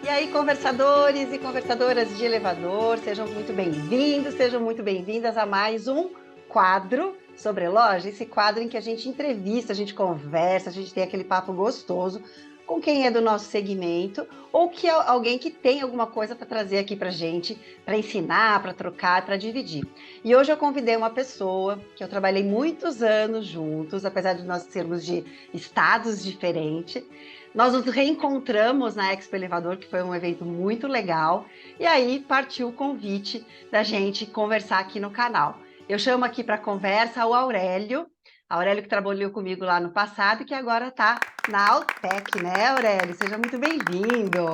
E aí, conversadores e conversadoras de elevador, sejam muito bem-vindos, sejam muito bem-vindas a mais um quadro sobre loja. Esse quadro em que a gente entrevista, a gente conversa, a gente tem aquele papo gostoso com quem é do nosso segmento ou que é alguém que tem alguma coisa para trazer aqui para gente, para ensinar, para trocar, para dividir. E hoje eu convidei uma pessoa que eu trabalhei muitos anos juntos, apesar de nós sermos de estados diferentes. Nós nos reencontramos na Expo Elevador, que foi um evento muito legal, e aí partiu o convite da gente conversar aqui no canal. Eu chamo aqui para conversa o Aurélio que trabalhou comigo lá no passado e que agora está na Altec, né, Aurélio? Seja muito bem-vindo.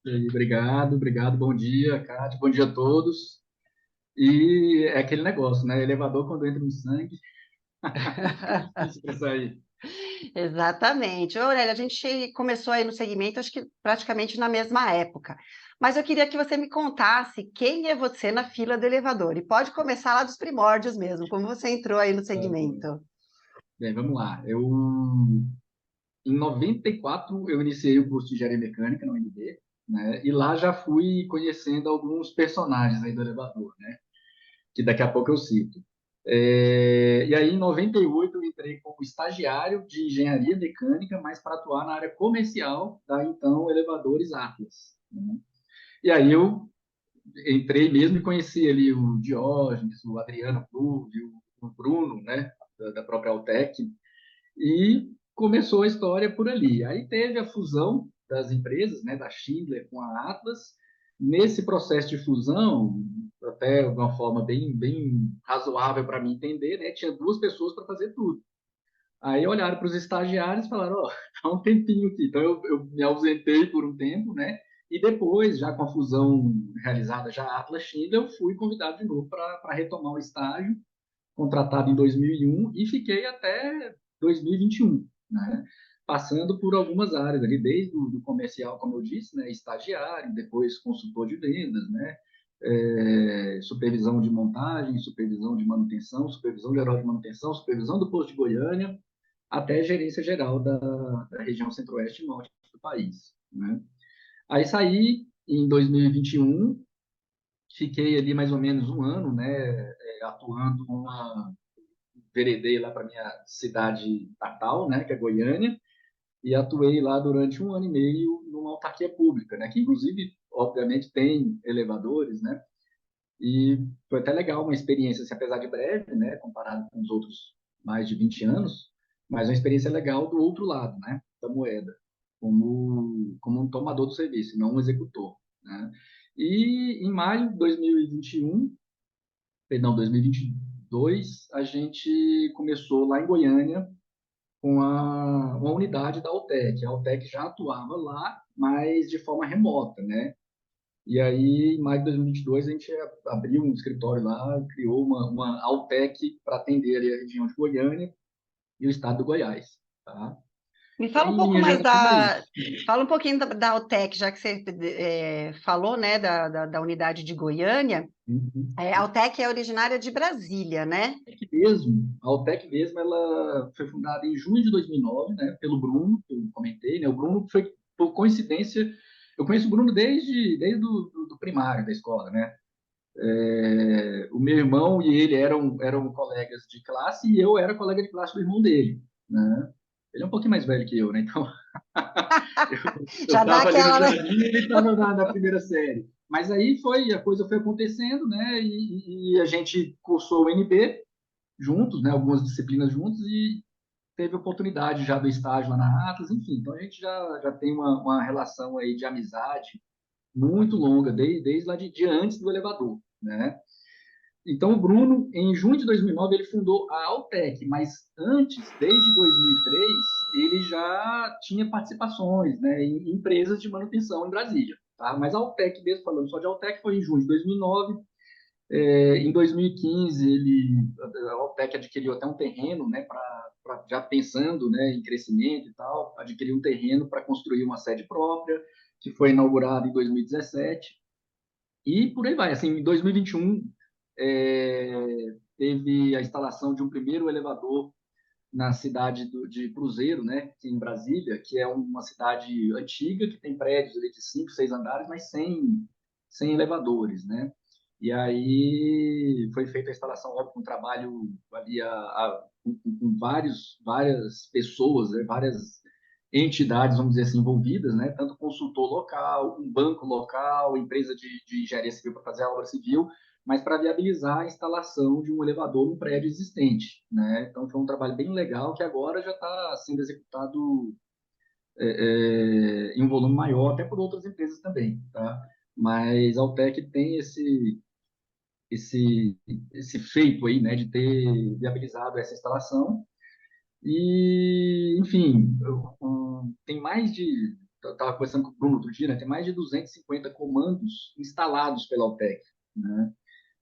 E aí, obrigado, bom dia, Cátia, bom dia a todos. E é aquele negócio, né? Elevador quando entra no sangue, difícil pra sair. Exatamente. Ô, Aurélia, a gente começou aí no segmento, acho que praticamente na mesma época. Mas eu queria que você me contasse quem é você na fila do elevador. E pode começar lá dos primórdios mesmo, como você entrou aí no Tá bom. segmento. Bem, vamos lá. Em 94, eu iniciei o curso de Engenharia Mecânica na UNB, né? E lá já fui conhecendo alguns personagens aí do elevador, né? Que daqui a pouco eu cito. E aí, em 98, eu entrei como estagiário de Engenharia Mecânica, mas para atuar na área comercial da, então, Elevadores Atlas, né? E aí eu entrei mesmo e conheci ali o Diógenes, o Adriano Flúvio, o Bruno, né, da própria Altec, e começou a história por ali. Aí teve a fusão das empresas, né, da Schindler com a Atlas. Nesse processo de fusão, até de uma forma bem razoável para mim entender, né, tinha duas pessoas para fazer tudo. Aí olharam para os estagiários e falaram, ó, oh, tá um tempinho aqui. Então eu me ausentei por um tempo, né? E depois, já com a fusão realizada já Atlas Schindler, eu fui convidado de novo para retomar o estágio, contratado em 2001 e fiquei até 2021, né? Passando por algumas áreas ali, desde o do comercial, como eu disse, né? Estagiário, depois consultor de vendas, né? Supervisão de montagem, supervisão de manutenção, supervisão geral de manutenção, supervisão do posto de Goiânia, até gerência geral da região centro-oeste e norte do país, né? Aí saí em 2021, fiquei ali mais ou menos um ano, né, atuando numa veredei lá para minha cidade natal, né, que é Goiânia, e atuei lá durante um ano e meio numa autarquia pública, né, que inclusive, obviamente, tem elevadores, né, e foi até legal uma experiência, assim, apesar de breve, né, comparado com os outros mais de 20 anos, mas uma experiência legal do outro lado, né, da moeda, como um tomador do serviço, não um executor, né. E em maio de 2021, perdão, 2022, a gente começou lá em Goiânia com uma unidade da Altec. A Altec já atuava lá, mas de forma remota, né? E aí, em maio de 2022, a gente abriu um escritório lá, criou uma Altec para atender ali a região de Goiânia e o estado do Goiás, tá? Me Então, fala um em pouco linhas mais gerais, é da. isso. Fala um pouquinho da Altec, já que você falou, né, da unidade de Goiânia. Uhum. A Altec é originária de Brasília, né? A Altec mesmo, ela foi fundada em junho de 2009, né, pelo Bruno, que eu comentei, né, o Bruno foi, por coincidência, eu conheço o Bruno desde do primário da escola, né, o meu irmão e ele eram colegas de classe e eu era colega de classe do irmão dele, né, ele é um pouquinho mais velho que eu, né, então eu Já dá estava ali no aquela, né? jardim e ele estava na primeira série. Mas aí a coisa foi acontecendo, né, e a gente cursou o NB, juntos, né, algumas disciplinas juntos, e teve oportunidade já do estágio lá na Atlas, enfim, então a gente já tem uma relação aí de amizade muito longa, desde lá de antes do elevador, né? Então o Bruno, em junho de 2009, ele fundou a Altec, mas antes, desde 2003, ele já tinha participações, né, em empresas de manutenção em Brasília, tá? Mas a Altec, mesmo falando só de Altec, foi em junho de 2009. Em 2015, a Altec adquiriu até um terreno, né, já pensando, né, em crescimento e tal, adquiriu um terreno para construir uma sede própria, que foi inaugurada em 2017, e por aí vai. Assim, em 2021, teve a instalação de um primeiro elevador na cidade de Cruzeiro, né, em Brasília, que é uma cidade antiga, que tem prédios ali de 5, 6 andares, mas sem elevadores, né? E aí foi feita a instalação, óbvio, com um trabalho ali com várias pessoas, né, várias entidades, vamos dizer assim, envolvidas, né? Tanto consultor local, um banco local, empresa de engenharia civil para fazer a obra civil, mas para viabilizar a instalação de um elevador no prédio existente, né? Então foi um trabalho bem legal que agora já está sendo executado em um volume maior, até por outras empresas também, tá? Mas a Altec tem esse, esse feito aí, né, de ter viabilizado essa instalação e, enfim, tem mais de, eu estava conversando com o Bruno outro dia, né, tem mais de 250 comandos instalados pela Altec, né?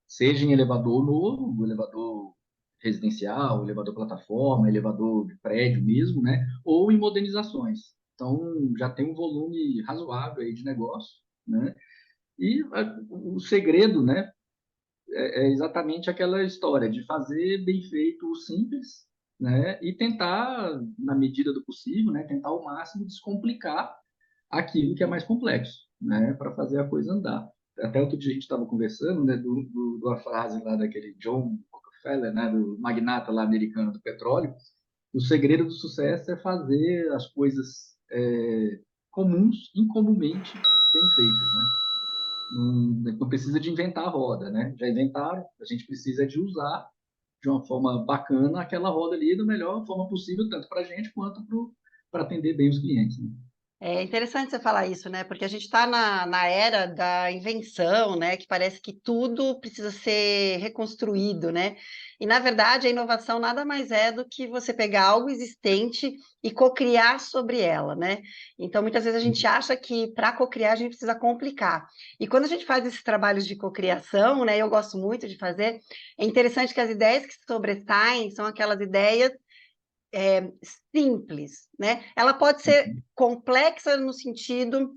Seja em elevador novo, elevador residencial, elevador plataforma, elevador de prédio mesmo, né? Ou em modernizações. Então, já tem um volume razoável aí de negócio, né? E o segredo, né, é exatamente aquela história de fazer bem feito o simples, né? E tentar, na medida do possível, né, tentar ao máximo descomplicar aquilo que é mais complexo, né, para fazer a coisa andar. Até outro dia a gente estava conversando, né, de uma frase lá daquele John Rockefeller, né, do magnata lá americano do petróleo. O segredo do sucesso é fazer as coisas comuns, incomumente bem feitas, né? Não precisa de inventar a roda, né? Já inventaram, a gente precisa de usar de uma forma bacana aquela roda ali da melhor forma possível, tanto para a gente quanto para atender bem os clientes, né? É interessante você falar isso, né? Porque a gente está na era da invenção, né? Que parece que tudo precisa ser reconstruído, né? E, na verdade, a inovação nada mais é do que você pegar algo existente e cocriar sobre ela, né? Então, muitas vezes a gente acha que para cocriar a gente precisa complicar. E quando a gente faz esses trabalhos de cocriação, né? Eu gosto muito de fazer, é interessante que as ideias que sobressaem são aquelas ideias simples, né? Ela pode ser complexa no sentido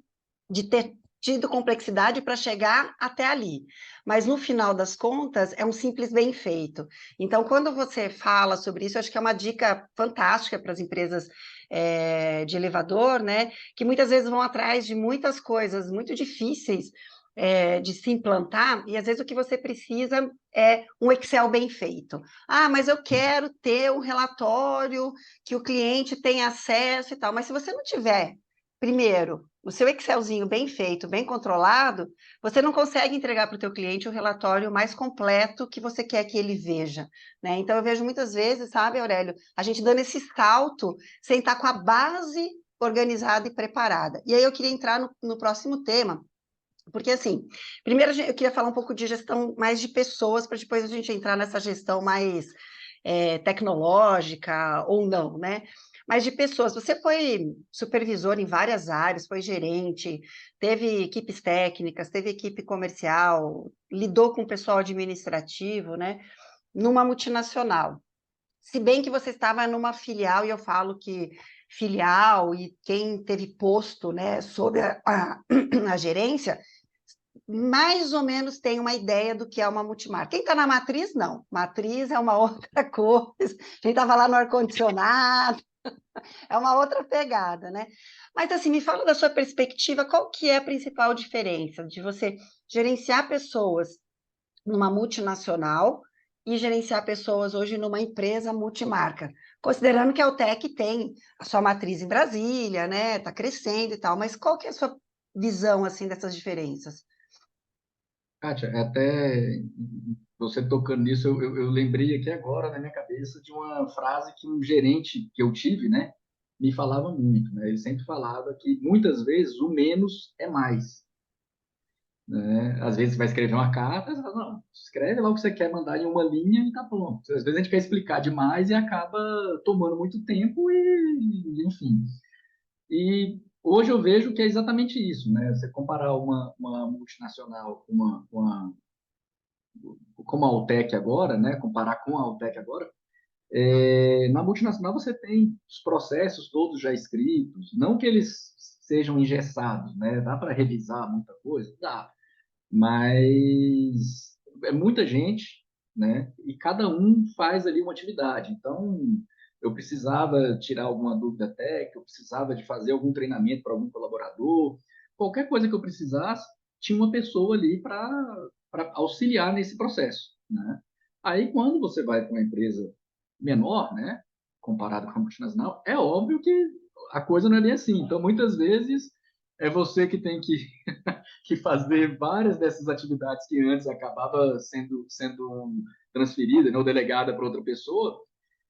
de ter tido complexidade para chegar até ali, mas no final das contas é um simples bem feito. Então, quando você fala sobre isso, eu acho que é uma dica fantástica para as empresas de elevador, né? Que muitas vezes vão atrás de muitas coisas muito difíceis de se implantar, e às vezes o que você precisa é um Excel bem feito. Ah, mas eu quero ter um relatório que o cliente tenha acesso e tal. Mas se você não tiver, primeiro, o seu Excelzinho bem feito, bem controlado, você não consegue entregar para o teu cliente o relatório mais completo que você quer que ele veja, né? Então, eu vejo muitas vezes, sabe, Aurélio, a gente dando esse salto sem estar com a base organizada e preparada. E aí eu queria entrar no próximo tema, porque, assim, primeiro eu queria falar um pouco de gestão mais de pessoas, para depois a gente entrar nessa gestão mais tecnológica ou não, né? Mas de pessoas. Você foi supervisor em várias áreas, foi gerente, teve equipes técnicas, teve equipe comercial, lidou com o pessoal administrativo, né? Numa multinacional. Se bem que você estava numa filial, e eu falo que filial e quem teve posto, né, sob a gerência, mais ou menos tem uma ideia do que é uma multimarca. Quem está na matriz, não. Matriz é uma outra coisa. Quem estava lá no ar-condicionado, é uma outra pegada, né? Mas, assim, me fala da sua perspectiva, qual que é a principal diferença de você gerenciar pessoas numa multinacional e gerenciar pessoas hoje numa empresa multimarca? Considerando que a Altec tem a sua matriz em Brasília, né? Está crescendo e tal, mas qual que é a sua visão, assim, dessas diferenças? Kátia, até você tocando nisso, eu lembrei aqui agora na minha cabeça de uma frase que um gerente que eu tive, né, me falava muito, né? Ele sempre falava que muitas vezes o menos é mais, né? Às vezes você vai escrever uma carta, você fala, não, escreve lá o que você quer mandar em uma linha e tá pronto. Às vezes a gente quer explicar demais e acaba tomando muito tempo e enfim. E hoje eu vejo que é exatamente isso, né? Você comparar uma multinacional com como a Altec agora, né? Comparar com a Altec agora, na multinacional você tem os processos todos já escritos, não que eles sejam engessados, né? Dá para revisar muita coisa, dá, mas é muita gente, né? E cada um faz ali uma atividade. Então, eu precisava tirar alguma dúvida técnica, eu precisava de fazer algum treinamento para algum colaborador, qualquer coisa que eu precisasse, tinha uma pessoa ali para auxiliar nesse processo, né? Aí, quando você vai para uma empresa menor, né, comparado com a multinacional, é óbvio que a coisa não é bem assim. Então, muitas vezes, é você que tem que fazer várias dessas atividades que antes acabava sendo transferida, né, ou delegada para outra pessoa,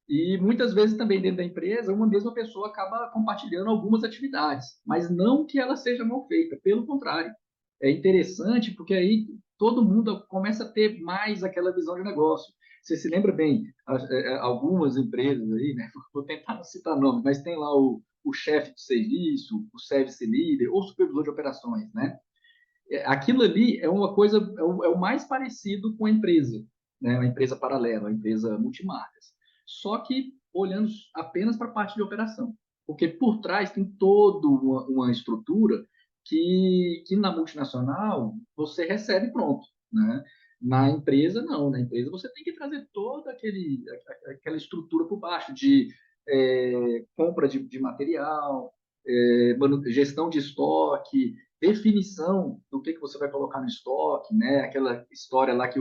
e muitas vezes também dentro da empresa, uma mesma pessoa acaba compartilhando algumas atividades, mas não que ela seja mal feita, pelo contrário. É interessante porque aí todo mundo começa a ter mais aquela visão de negócio. Você se lembra bem, algumas empresas aí, né? Vou tentar não citar nome, mas tem lá o chefe de serviço, o service leader ou supervisor de operações, né? Aquilo ali é uma coisa, é o mais parecido com a empresa, né? Uma empresa paralela, uma empresa multimarcas. Só que olhando apenas para a parte de operação. Porque por trás tem toda uma estrutura que na multinacional você recebe pronto, né? Na empresa, não. Na empresa você tem que trazer toda aquela estrutura por baixo de compra de material, gestão de estoque, definição do que você vai colocar no estoque, né? Aquela história lá que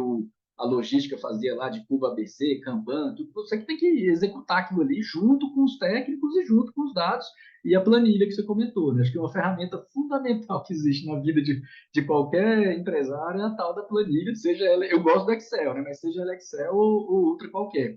a logística fazia lá de curva ABC, Kanban, tudo, você que tem que executar aquilo ali junto com os técnicos e junto com os dados e a planilha que você comentou, né? Acho que é uma ferramenta fundamental que existe na vida de qualquer empresário é a tal da planilha, seja ela, eu gosto do Excel, né? Mas seja ela Excel ou outra qualquer,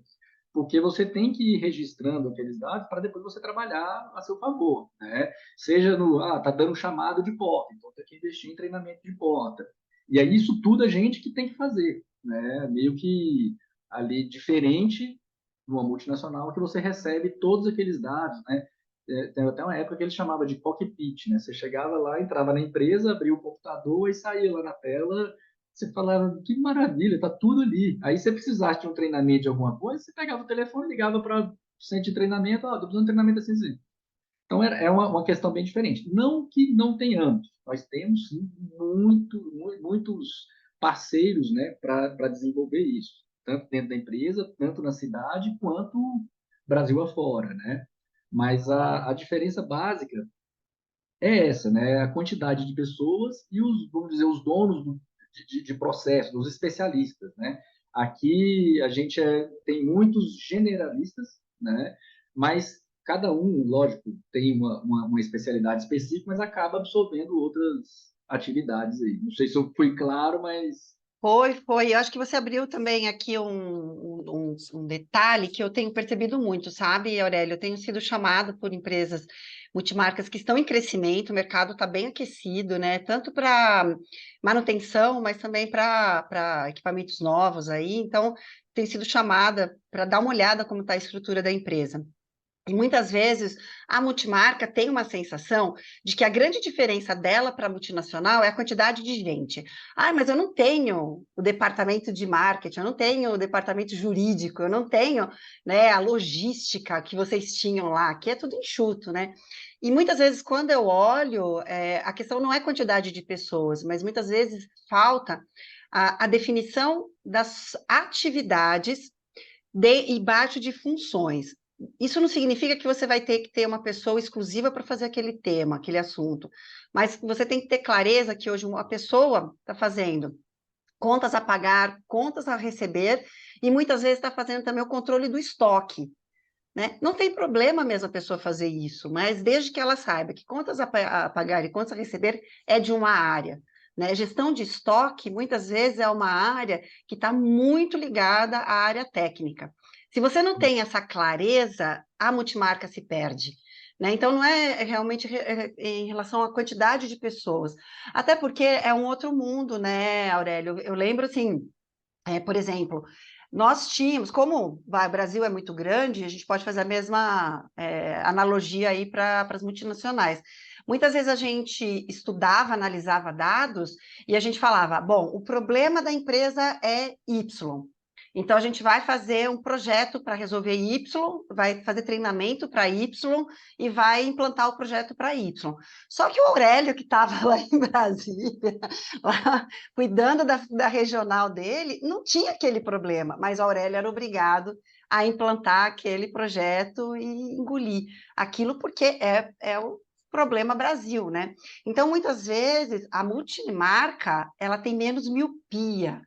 porque você tem que ir registrando aqueles dados para depois você trabalhar a seu favor, né? Seja tá dando chamado de porta, então tem que investir em treinamento de porta. E aí isso tudo a gente que tem que fazer, né? Meio que ali diferente de uma multinacional que você recebe todos aqueles dados, né? Tem até uma época que ele chamava de cockpit, né? Você chegava lá, entrava na empresa, abria o computador e saía lá na tela. Você falava, que maravilha, tá tudo ali. Aí você precisasse de um treinamento de alguma coisa, você pegava o telefone, ligava para o centro de treinamento, tô precisando de treinamento assim, assim. Então é uma questão bem diferente. Não que não tenhamos, nós temos sim muitos parceiros, né, para desenvolver isso, tanto dentro da empresa, tanto na cidade, quanto Brasil afora, né? Mas a diferença básica é essa, né? A quantidade de pessoas e vamos dizer, os donos de processo, dos especialistas, né? Aqui a gente tem muitos generalistas, né? Mas cada um, lógico, tem uma especialidade específica, mas acaba absorvendo outras atividades aí. Não sei se eu fui claro, mas Foi. Eu acho que você abriu também aqui um detalhe que eu tenho percebido muito, sabe, Aurélio? Eu tenho sido chamado por empresas multimarcas que estão em crescimento, o mercado está bem aquecido, né? Tanto para manutenção, mas também para equipamentos novos aí. Então, tenho sido chamada para dar uma olhada como está a estrutura da empresa. E muitas vezes a multimarca tem uma sensação de que a grande diferença dela para a multinacional é a quantidade de gente. Ah, mas eu não tenho o departamento de marketing, eu não tenho o departamento jurídico, eu não tenho, né, a logística que vocês tinham lá, que é tudo enxuto, né? E muitas vezes, quando eu olho, a questão não é quantidade de pessoas, mas muitas vezes falta a definição das atividades e baixo de funções. Isso não significa que você vai ter que ter uma pessoa exclusiva para fazer aquele tema, aquele assunto, mas você tem que ter clareza que hoje uma pessoa está fazendo contas a pagar, contas a receber, e muitas vezes está fazendo também o controle do estoque, né? Não tem problema mesmo a pessoa fazer isso, mas desde que ela saiba que contas a pagar e contas a receber é de uma área. Né? Gestão de estoque, muitas vezes, é uma área que está muito ligada à área técnica. Se você não tem essa clareza, a multimarca se perde. Né? Então, não é realmente em relação à quantidade de pessoas. Até porque é um outro mundo, né, Aurélio? Eu lembro, assim, por exemplo, nós tínhamos, como o Brasil é muito grande, a gente pode fazer a mesma analogia aí para as multinacionais. Muitas vezes a gente estudava, analisava dados e a gente falava, bom, o problema da empresa é Y. Então, a gente vai fazer um projeto para resolver Y, vai fazer treinamento para Y e vai implantar o projeto para Y. Só que o Aurélio, que estava lá em Brasília, lá, cuidando da regional dele, não tinha aquele problema, mas o Aurélio era obrigado a implantar aquele projeto e engolir aquilo, porque é o problema Brasil, né? Então, muitas vezes, a multimarca, ela tem menos miopia,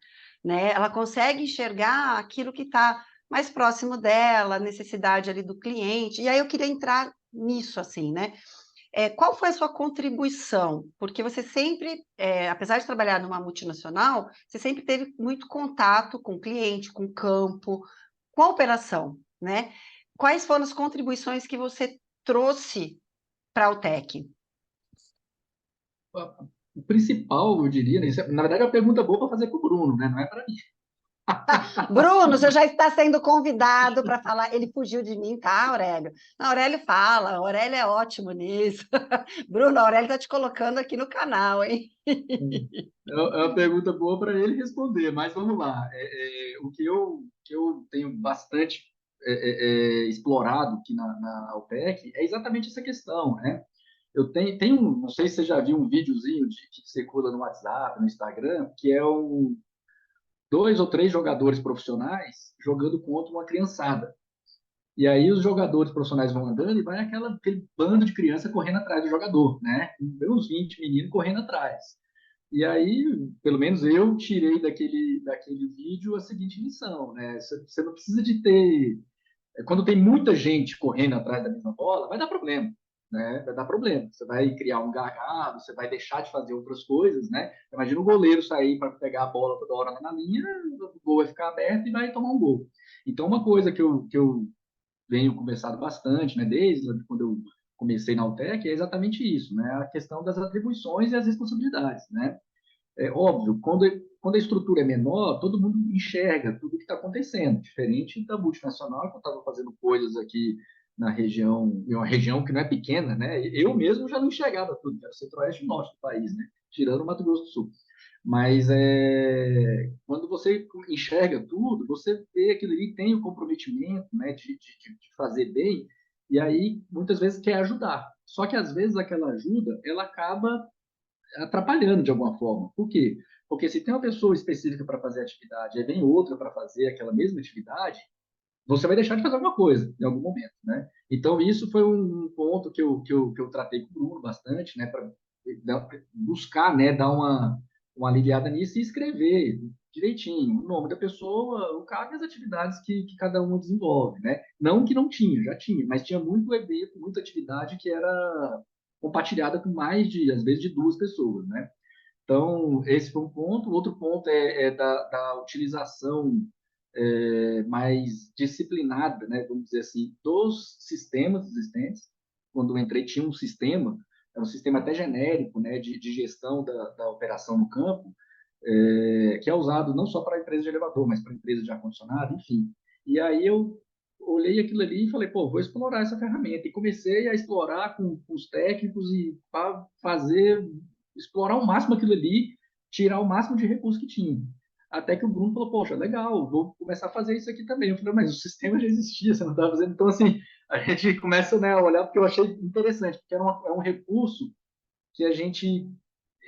né? Ela consegue enxergar aquilo que está mais próximo dela, a necessidade ali do cliente. E aí eu queria entrar nisso, assim, né? Qual foi a sua contribuição? Porque você sempre, apesar de trabalhar numa multinacional, você sempre teve muito contato com o cliente, com o campo, com a operação, né? Quais foram as contribuições que você trouxe para o TEC? O principal, eu diria, né, na verdade é uma pergunta boa para fazer para o Bruno, né? Não é para mim. Bruno, você já está sendo convidado para falar. Ele fugiu de mim, tá, Aurélio? Não, Aurélio fala, Aurélio é ótimo nisso. Bruno, Aurélio está te colocando aqui no canal, hein? É uma pergunta boa para ele responder, mas vamos lá. Que eu tenho bastante explorado aqui na Altec é exatamente essa questão, né? Não sei se você já viu um videozinho que circula no WhatsApp, no Instagram, que é dois ou três jogadores profissionais jogando contra uma criançada. E aí os jogadores profissionais vão andando e vai aquele bando de criança correndo atrás do jogador, né? Uns 20 meninos correndo atrás. E aí, pelo menos eu tirei daquele vídeo a seguinte lição, né? Você não precisa de ter... Quando tem muita gente correndo atrás da mesma bola, vai dar problema, né? Vai dar problema. Você vai criar um gargalo, você vai deixar de fazer outras coisas, né? Imagina o goleiro sair para pegar a bola toda hora na linha, o gol vai ficar aberto e vai tomar um gol. Então, uma coisa que eu venho conversado bastante, né? Desde quando eu comecei na UTEC, é exatamente isso, né? A questão das atribuições e as responsabilidades, né? É óbvio, quando a estrutura é menor, todo mundo enxerga tudo o que está acontecendo, diferente da multinacional, que eu estava fazendo coisas aqui na região, em uma região que não é pequena, né? Eu mesmo já não enxergava tudo, que era o centro-oeste e norte do país, né? Tirando o Mato Grosso do Sul. Mas quando você enxerga tudo, você vê aquilo ali, tem o comprometimento, né, de fazer bem, e aí muitas vezes quer ajudar. Só que às vezes aquela ajuda, ela acaba atrapalhando de alguma forma. Por quê? Porque se tem uma pessoa específica para fazer a atividade e vem outra para fazer aquela mesma atividade, você vai deixar de fazer alguma coisa em algum momento, né? Então, isso foi um ponto que eu tratei com o Bruno bastante, né? Para buscar, né? Dar uma aliviada nisso e escrever direitinho o nome da pessoa, o cargo e as atividades que cada uma desenvolve, né? Não que não tinha, já tinha, mas tinha muito evento, muita atividade que era compartilhada com mais de, às vezes, de duas pessoas, né? Então, esse foi um ponto. Outro ponto é da utilização mais disciplinada, né, vamos dizer assim, dos sistemas existentes. Quando eu entrei, tinha um sistema, era um sistema até genérico, né, de gestão da operação no campo, que é usado não só para a empresa de elevador, mas para a empresa de ar-condicionado, enfim. E aí eu olhei aquilo ali e falei, pô, vou explorar essa ferramenta. E comecei a explorar com os técnicos e para explorar ao máximo aquilo ali, tirar o máximo de recurso que tinha. Até que o Bruno falou, poxa, legal, vou começar a fazer isso aqui também. Eu falei, mas o sistema já existia, você não estava fazendo. Então, assim, a gente começa, né, a olhar, porque eu achei interessante, porque é um recurso que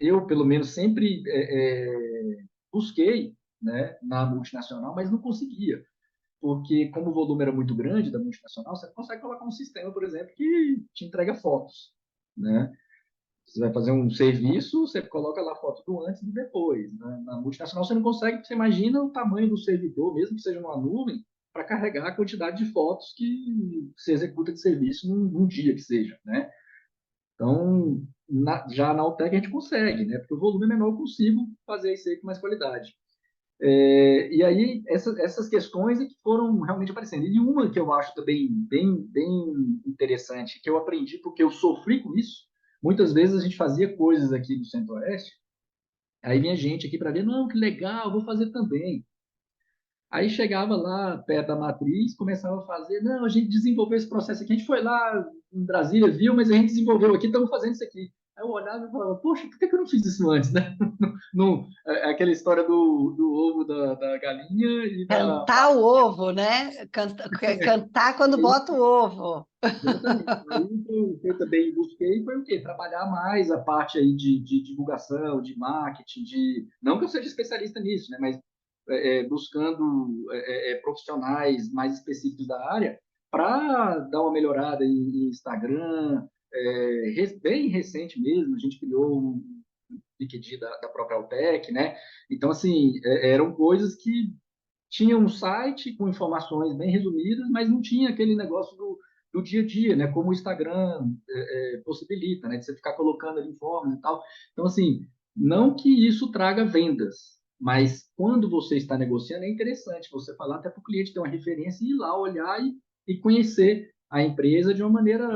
eu, pelo menos, sempre busquei, né, na multinacional, mas não conseguia. Porque, como o volume era muito grande da multinacional, você consegue colocar um sistema, por exemplo, que te entrega fotos, né? Você vai fazer um serviço, você coloca lá a foto do antes e do depois. Né? Na multinacional você não consegue, você imagina o tamanho do servidor, mesmo que seja numa nuvem, para carregar a quantidade de fotos que se executa de serviço num dia que seja, né? Então, já na Altec a gente consegue, né? Porque o volume é menor, eu consigo fazer isso aí com mais qualidade. E aí, essas questões é que foram realmente aparecendo. E uma que eu acho também bem interessante, que eu aprendi porque eu sofri com isso, muitas vezes a gente fazia coisas aqui no Centro-Oeste, aí vinha gente aqui para ver, não, que legal, vou fazer também. Aí chegava lá perto da matriz, começava a fazer, não, a gente desenvolveu esse processo aqui, a gente foi lá em Brasília, viu, mas a gente desenvolveu aqui, estamos fazendo isso aqui. Aí eu olhava e falava, poxa, por que eu não fiz isso antes, né? Não, aquela história do ovo da galinha e da Cantar o ovo, né? Cantar quando bota o ovo. exatamente. Aí o que eu também busquei foi o quê? Trabalhar mais a parte aí de divulgação, de marketing, de não que eu seja especialista nisso, né? Mas buscando profissionais mais específicos da área para dar uma melhorada em Instagram. Bem recente mesmo, a gente criou um LinkedIn da própria Altec, né? Então, assim, eram coisas que tinha um site com informações bem resumidas, mas não tinha aquele negócio do dia a dia, né? Como o Instagram possibilita, né? De você ficar colocando ali informes e tal. Então, assim, não que isso traga vendas, mas quando você está negociando, é interessante você falar até para o cliente ter uma referência e ir lá olhar e conhecer a empresa de uma maneira,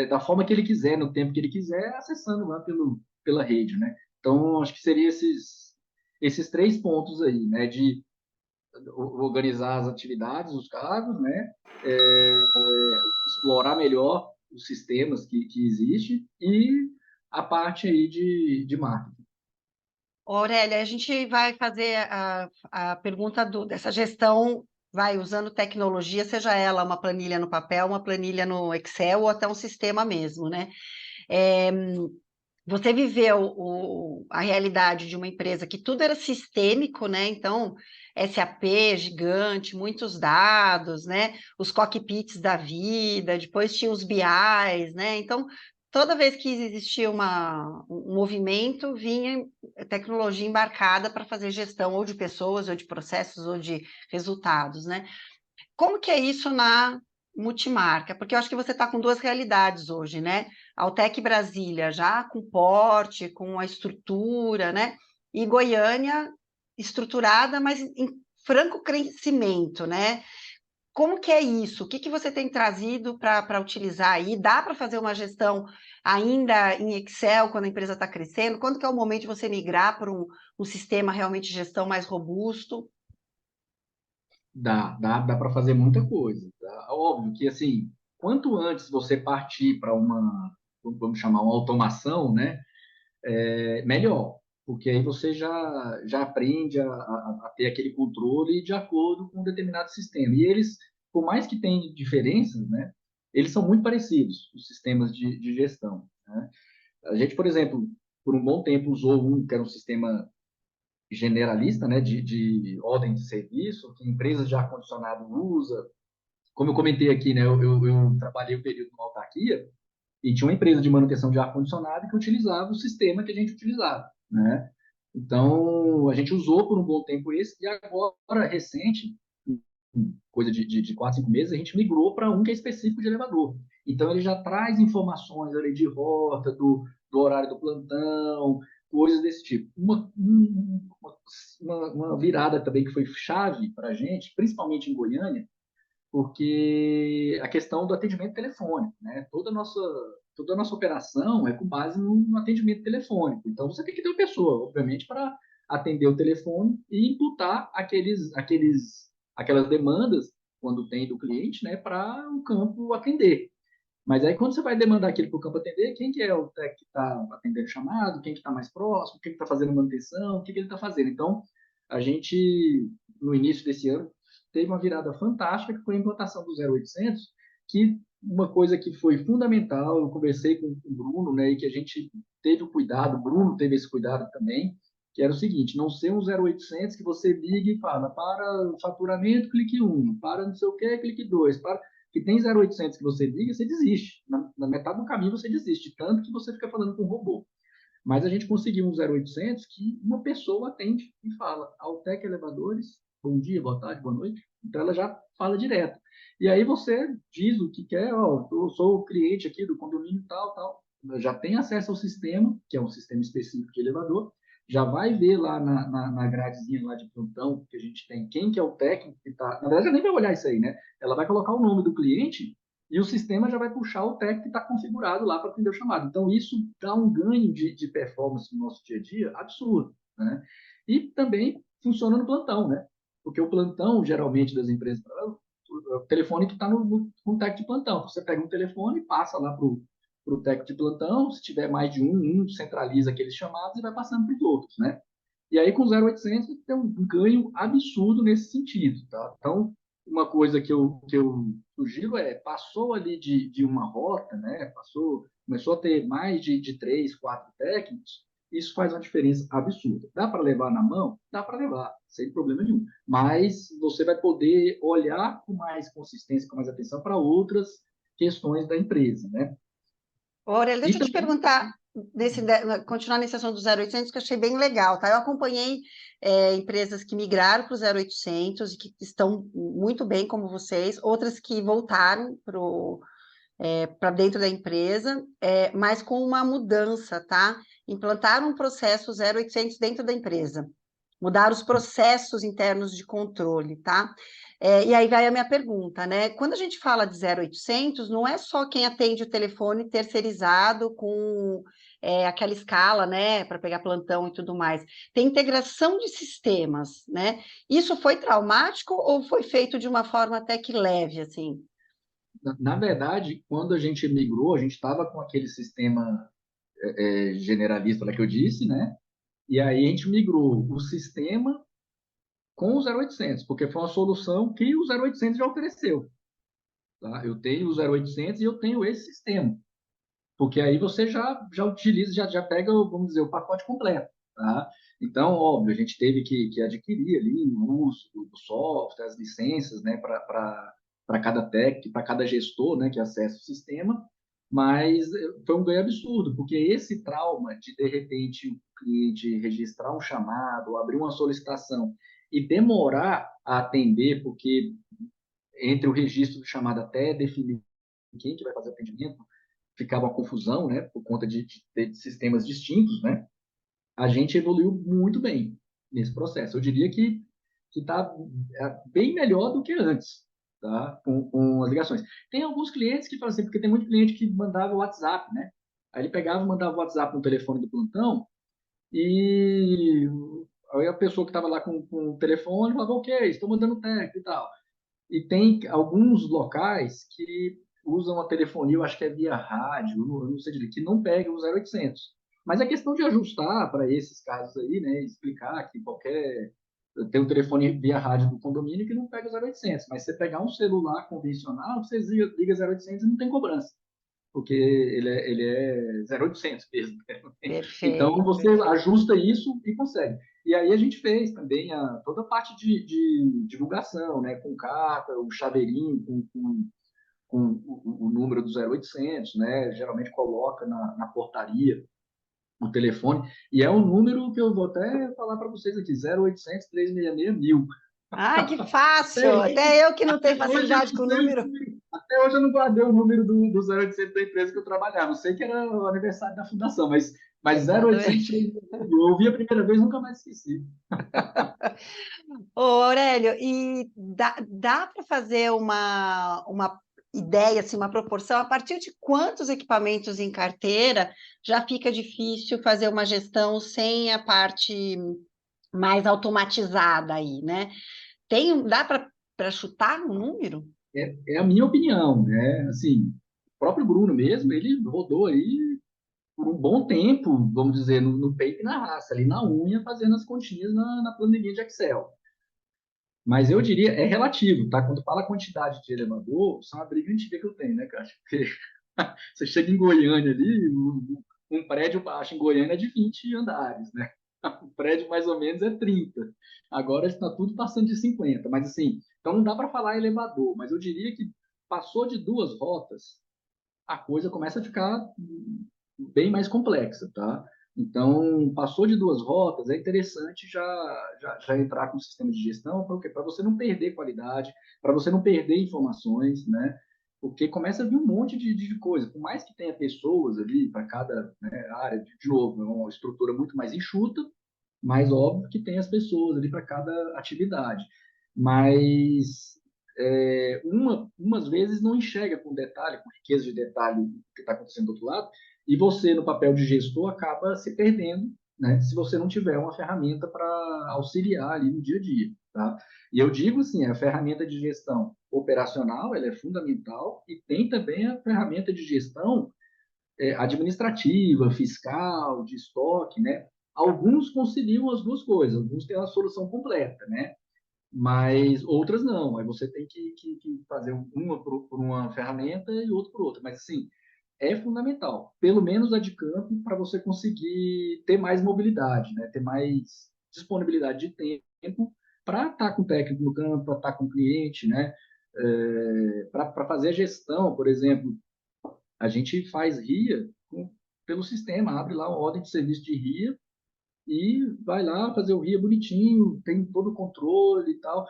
da forma que ele quiser, no tempo que ele quiser, acessando lá pela rede, né? Então, acho que seria esses três pontos aí, né? De organizar as atividades, os cargos, né? Explorar melhor os sistemas que existem e a parte aí de marketing. Aurélia, a gente vai fazer a pergunta dessa gestão, vai usando tecnologia, seja ela uma planilha no papel, uma planilha no Excel ou até um sistema mesmo, né? É, você viveu a realidade de uma empresa que tudo era sistêmico, né? Então, SAP gigante, muitos dados, né? Os cockpits da vida, depois tinha os BIs, né? Então, toda vez que existia um movimento, vinha tecnologia embarcada para fazer gestão ou de pessoas, ou de processos, ou de resultados, né? Como que é isso na multimarca? Porque eu acho que você está com duas realidades hoje, né? Altec Brasília já com porte, com a estrutura, né? E Goiânia estruturada, mas em franco crescimento, né? Como que é isso? O que que você tem trazido para utilizar aí? Dá para fazer uma gestão ainda em Excel quando a empresa está crescendo? Quando que é o momento de você migrar para um sistema realmente de gestão mais robusto? Dá para fazer muita coisa. Tá? Óbvio que, assim, quanto antes você partir para vamos chamar, uma automação, né? Melhor, porque aí você já aprende a ter aquele controle de acordo com um determinado sistema. E eles, por mais que tenham diferenças, né, eles são muito parecidos, os sistemas de gestão. Né? A gente, por exemplo, por um bom tempo usou que era um sistema generalista, né, de ordem de serviço, que empresas de ar-condicionado usa. Como eu comentei aqui, né, eu trabalhei um período numa autarquia, e tinha uma empresa de manutenção de ar-condicionado que utilizava o sistema que a gente utilizava, né? Então, a gente usou por um bom tempo esse, e agora, recente, coisa de 4, 5 meses, a gente migrou para um que é específico de elevador. Então, ele já traz informações ali de rota, do horário do plantão, coisas desse tipo. Uma virada também que foi chave para a gente, principalmente em Goiânia, porque a questão do atendimento telefônico, né? Toda a nossa operação é com base no atendimento telefônico. Então, você tem que ter uma pessoa, obviamente, para atender o telefone e imputar aquelas demandas, quando tem do cliente, né, para o campo atender. Mas aí, quando você vai demandar aquilo para o campo atender, quem que é o técnico que está atendendo o chamado, quem que está mais próximo, quem que está fazendo manutenção, o que, que ele está fazendo. Então, a gente, no início desse ano, teve uma virada fantástica, que foi a implantação do 0800, que uma coisa que foi fundamental, eu conversei com o Bruno, né, e que a gente teve o cuidado, o Bruno teve esse cuidado também, que era o seguinte, não ser um 0800 que você liga e fala, para o faturamento, clique 1, para não sei o que, clique 2, para que tem 0800 que você liga, você desiste. Na metade do caminho você desiste, tanto que você fica falando com o robô. Mas a gente conseguiu um 0800 que uma pessoa atende e fala, Altec Elevadores, bom dia, boa tarde, boa noite. Então ela já fala direto. E aí você diz o que quer, ó, eu sou o cliente aqui do condomínio tal, tal. Já tem acesso ao sistema, que é um sistema específico de elevador, já vai ver lá na gradezinha lá de plantão que a gente tem quem que é o técnico que está. Na verdade, já nem vai olhar isso aí, né? Ela vai colocar o nome do cliente e o sistema já vai puxar o técnico que está configurado lá para atender o chamado. Então, isso dá um ganho de performance no nosso dia a dia absurdo. Né? E também funciona no plantão, né? Porque o plantão, geralmente, das empresas, o telefone que está no técnico de plantão. Você pega um telefone, passa lá para para o técnico de plantão, se tiver mais de um centraliza aqueles chamados e vai passando para os outros, né? E aí, com o 0800, tem um ganho absurdo nesse sentido, tá? Então, uma coisa que eu sugiro passou ali de uma rota, né? Começou a ter mais de 3, 4 técnicos, isso faz uma diferença absurda. Dá para levar na mão? Dá para levar, sem problema nenhum. Mas você vai poder olhar com mais consistência, com mais atenção para outras questões da empresa, né? Aurélio, E deixa eu te também, perguntar, continuar nesse assunto do 0800, que eu achei bem legal, tá? Eu acompanhei empresas que migraram para o 0800 e que estão muito bem, como vocês, outras que voltaram para dentro da empresa, mas com uma mudança, tá? Implantaram um processo 0800 dentro da empresa, mudar os processos internos de controle, tá? E aí vai a minha pergunta, né? Quando a gente fala de 0800, não é só quem atende o telefone terceirizado com aquela escala, né, para pegar plantão e tudo mais. Tem integração de sistemas, né? Isso foi traumático ou foi feito de uma forma até que leve, assim? na verdade, quando a gente migrou, a gente estava com aquele sistema generalista lá que eu disse, né? E aí a gente migrou o sistema com o 0800, porque foi uma solução que o 0800 já ofereceu. Tá? Eu tenho o 0800 e eu tenho esse sistema, porque aí você já utiliza, já pega, vamos dizer, o pacote completo. Tá? Então, óbvio, a gente teve que adquirir ali o uso do software, as licenças, né, para cada técnico, para cada gestor, né, que acessa o sistema, mas foi um ganho absurdo, porque esse trauma de repente, o cliente registrar um chamado, ou abrir uma solicitação e demorar a atender, porque entre o registro do chamado até definir quem que vai fazer o atendimento, ficava uma confusão, né, por conta de ter sistemas distintos, né, a gente evoluiu muito bem nesse processo. Eu diria que está bem melhor do que antes, tá, com as ligações. Tem alguns clientes que falam assim, porque tem muito cliente que mandava o WhatsApp, né, aí ele pegava e mandava o WhatsApp no telefone do plantão e aí a pessoa que estava lá com o telefone falava, ok, estou mandando técnico e tal. E tem alguns locais que usam a telefonia, eu acho que é via rádio, eu não sei direito, que não pega o 0800. Mas é questão de ajustar para esses casos aí, né? Explicar que qualquer. Tem um telefone via rádio do condomínio que não pega o 0800, mas você pegar um celular convencional, você liga 0800 e não tem cobrança, porque ele é 0800 mesmo. Né? Então, Perfeito, você perfeito. ajusta isso e consegue. E aí a gente fez também toda a parte de divulgação, né? Com carta, o chaveirinho, com o número do 0800, né? Geralmente coloca na portaria o telefone. E é um número que eu vou até falar para vocês aqui, 0800 366 1000. Ai, que fácil! Até Até eu que não tenho hoje eu facilidade não com o sei o número. número. Até hoje eu não guardei o número do 0800 da empresa que eu trabalhava. Eu sei que era o aniversário da fundação, mas Exatamente. 0800 eu ouvi a primeira vez, nunca mais esqueci. Ô, Aurélio, e dá para fazer uma ideia, assim, uma proporção, a partir de quantos equipamentos em carteira já fica difícil fazer uma gestão sem a parte mais automatizada aí, né? Dá para chutar um número? É a minha opinião, né? Assim, o próprio Bruno mesmo, ele rodou aí por um bom tempo, vamos dizer, no peito e na raça, ali na unha, fazendo as continhas na planilha de Excel. Mas eu diria, é relativo, tá? Quando fala quantidade de elevador, isso é uma briga antiga que eu tenho, né, cara? Porque você chega em Goiânia ali, um prédio baixo em Goiânia é de 20 andares, né? O prédio mais ou menos é 30. Agora está tudo passando de 50. Mas assim, então não dá para falar elevador, mas eu diria que passou de 2 rotas, a coisa começa a ficar bem mais complexa, tá? Então, passou de 2 rotas, é interessante já entrar com o sistema de gestão, para você não perder qualidade, para você não perder informações, né? Porque começa a vir um monte de coisa. Por mais que tenha pessoas ali para cada, né, área, de novo, é uma estrutura muito mais enxuta, mas óbvio que tem as pessoas ali para cada atividade. Mas umas vezes não enxerga com detalhe, com riqueza de detalhe o que está acontecendo do outro lado, e você, no papel de gestor, acaba se perdendo, né, se você não tiver uma ferramenta para auxiliar ali no dia a dia. Tá? E eu digo assim, a ferramenta de gestão operacional ela é fundamental e tem também a ferramenta de gestão administrativa, fiscal, de estoque, né? Alguns conciliam as duas coisas, alguns têm a solução completa, né? Mas outras não. Aí você tem que fazer uma por uma ferramenta e outra por outra. Mas, assim, é fundamental, pelo menos a de campo, para você conseguir ter mais mobilidade, né? Ter mais disponibilidade de tempo para estar com o técnico no campo, para estar com o cliente, né? Para fazer a gestão, por exemplo, a gente faz RIA pelo sistema, abre lá uma ordem de serviço de RIA e vai lá fazer o RIA bonitinho, tem todo o controle e tal.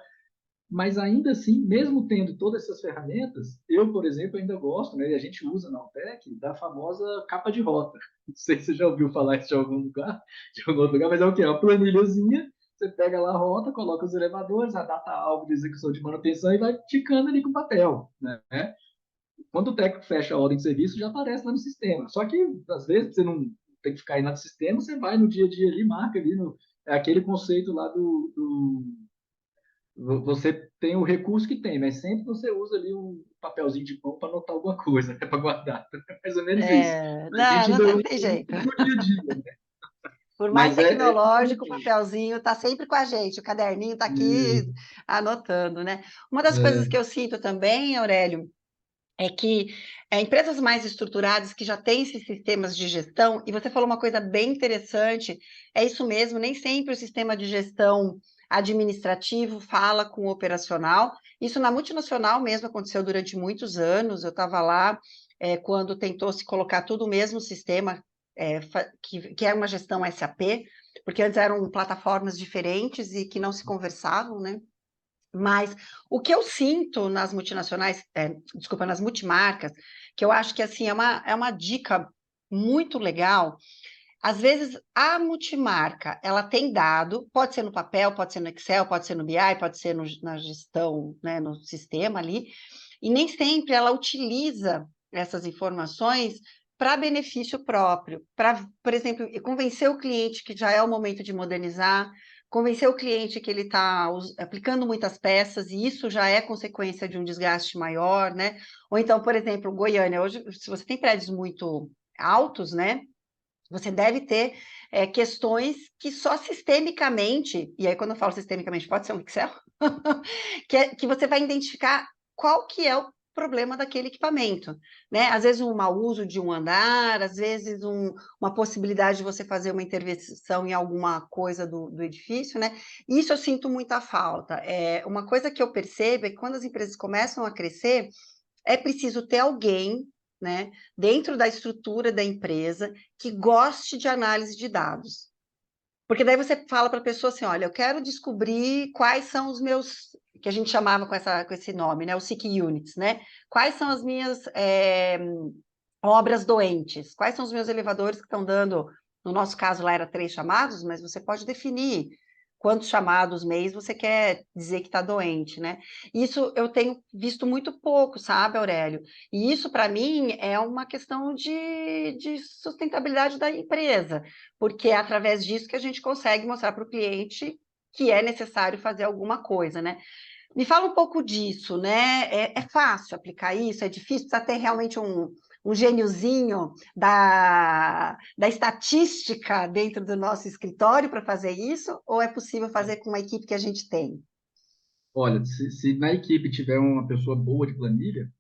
Mas ainda assim, mesmo tendo todas essas ferramentas, eu, por exemplo, ainda gosto, né, e a gente usa na Altec, da famosa capa de rota. Não sei se você já ouviu falar isso de algum lugar, de algum outro lugar, mas é o quê? É uma planilhazinha, você pega lá a rota, coloca os elevadores, a data-alvo de execução de manutenção e vai ticando ali com o papel, né? Quando o técnico fecha a ordem de serviço, já aparece lá no sistema. Só que, às vezes, você não tem que ficar aí no sistema, você vai no dia a dia ali, marca ali, é aquele conceito lá você tem o recurso que tem, mas sempre você usa ali um papelzinho de pão para anotar alguma coisa, né, para guardar. É mais ou menos isso. A Não, gente não ainda tem, usa tem muito jeito. no dia a dia, né? Por mais Mas é tecnológico, o fundamental. papelzinho está sempre com a gente, o caderninho está aqui E, anotando, né? Uma das coisas que é, eu sinto também, Aurélio, é que empresas mais estruturadas que já têm esses sistemas de gestão, e você falou uma coisa bem interessante, é isso mesmo, nem sempre o sistema de gestão administrativo fala com o operacional. Isso na multinacional mesmo aconteceu durante muitos anos, eu estava lá quando tentou se colocar tudo no mesmo sistema, que é uma gestão SAP, porque antes eram plataformas diferentes e que não se conversavam, né? Mas o que eu sinto nas multinacionais, desculpa, nas multimarcas, que eu acho que assim é uma dica muito legal. Às vezes a multimarca ela tem dado, pode ser no papel, pode ser no Excel, pode ser no BI, pode ser na gestão, né, no sistema ali, e nem sempre ela utiliza essas informações para benefício próprio, para, por exemplo, convencer o cliente que já é o momento de modernizar, convencer o cliente que ele está aplicando muitas peças e isso já é consequência de um desgaste maior, né? Ou então, por exemplo, Goiânia, hoje, se você tem prédios muito altos, né? Você deve ter questões que só sistemicamente, e aí quando eu falo sistemicamente, pode ser um Excel, que você vai identificar qual que é o problema daquele equipamento, né? Às vezes um mau uso de um andar, às vezes uma possibilidade de você fazer uma intervenção em alguma coisa do edifício, né? Isso eu sinto muita falta. Uma coisa que eu percebo é que quando as empresas começam a crescer, é preciso ter alguém, né, dentro da estrutura da empresa que goste de análise de dados. Porque daí você fala para a pessoa assim, olha, eu quero descobrir quais são os meus, que a gente chamava com esse nome, né, os sick units, né? Quais são as minhas obras doentes? Quais são os meus elevadores que estão dando, no nosso caso lá era 3 chamados, mas você pode definir quantos chamados mês você quer dizer que está doente, né? Isso eu tenho visto muito pouco, sabe, Aurélio? E isso, para mim, é uma questão de sustentabilidade da empresa, porque é através disso que a gente consegue mostrar para o cliente que é necessário fazer alguma coisa, né? Me fala um pouco disso, né? É fácil aplicar isso? É difícil? Precisa ter realmente um gêniozinho da estatística dentro do nosso escritório para fazer isso? Ou é possível fazer com uma equipe que a gente tem? olha, se na equipe tiver uma pessoa boa de planilha,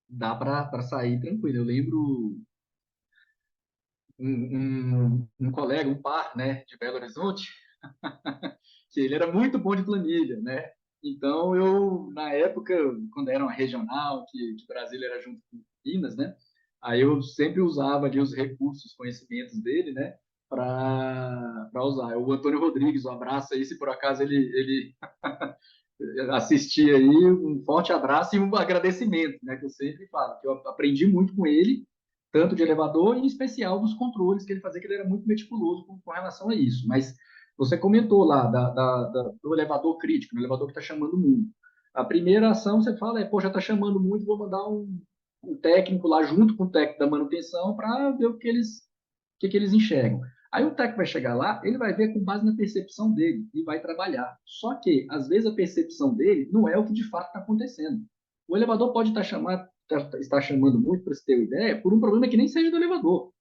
dá para sair tranquilo. Eu lembro um colega, um par, né, de Belo Horizonte, que ele era muito bom de planilha, né? Então, eu, na época, quando era uma regional, que Brasília era junto com Minas, né? Aí eu sempre usava ali os recursos, os conhecimentos dele, né? Para usar. O Antônio Rodrigues, um abraço aí, se por acaso ele assistir aí, um forte abraço e um agradecimento, né? Que eu sempre falo, que eu aprendi muito com ele, tanto de elevador e em especial dos controles que ele fazia, que ele era muito meticuloso com relação a isso. Mas você comentou lá do elevador crítico, do elevador que está chamando muito. A primeira ação você fala pô, já está chamando muito, vou mandar um técnico lá junto com o técnico da manutenção para ver o que eles enxergam. Aí o técnico vai chegar lá, ele vai ver com base na percepção dele e vai trabalhar. Só que, às vezes, a percepção dele não é o que de fato está acontecendo. O elevador pode estar está chamando muito, para você ter uma ideia, por um problema que nem seja do elevador.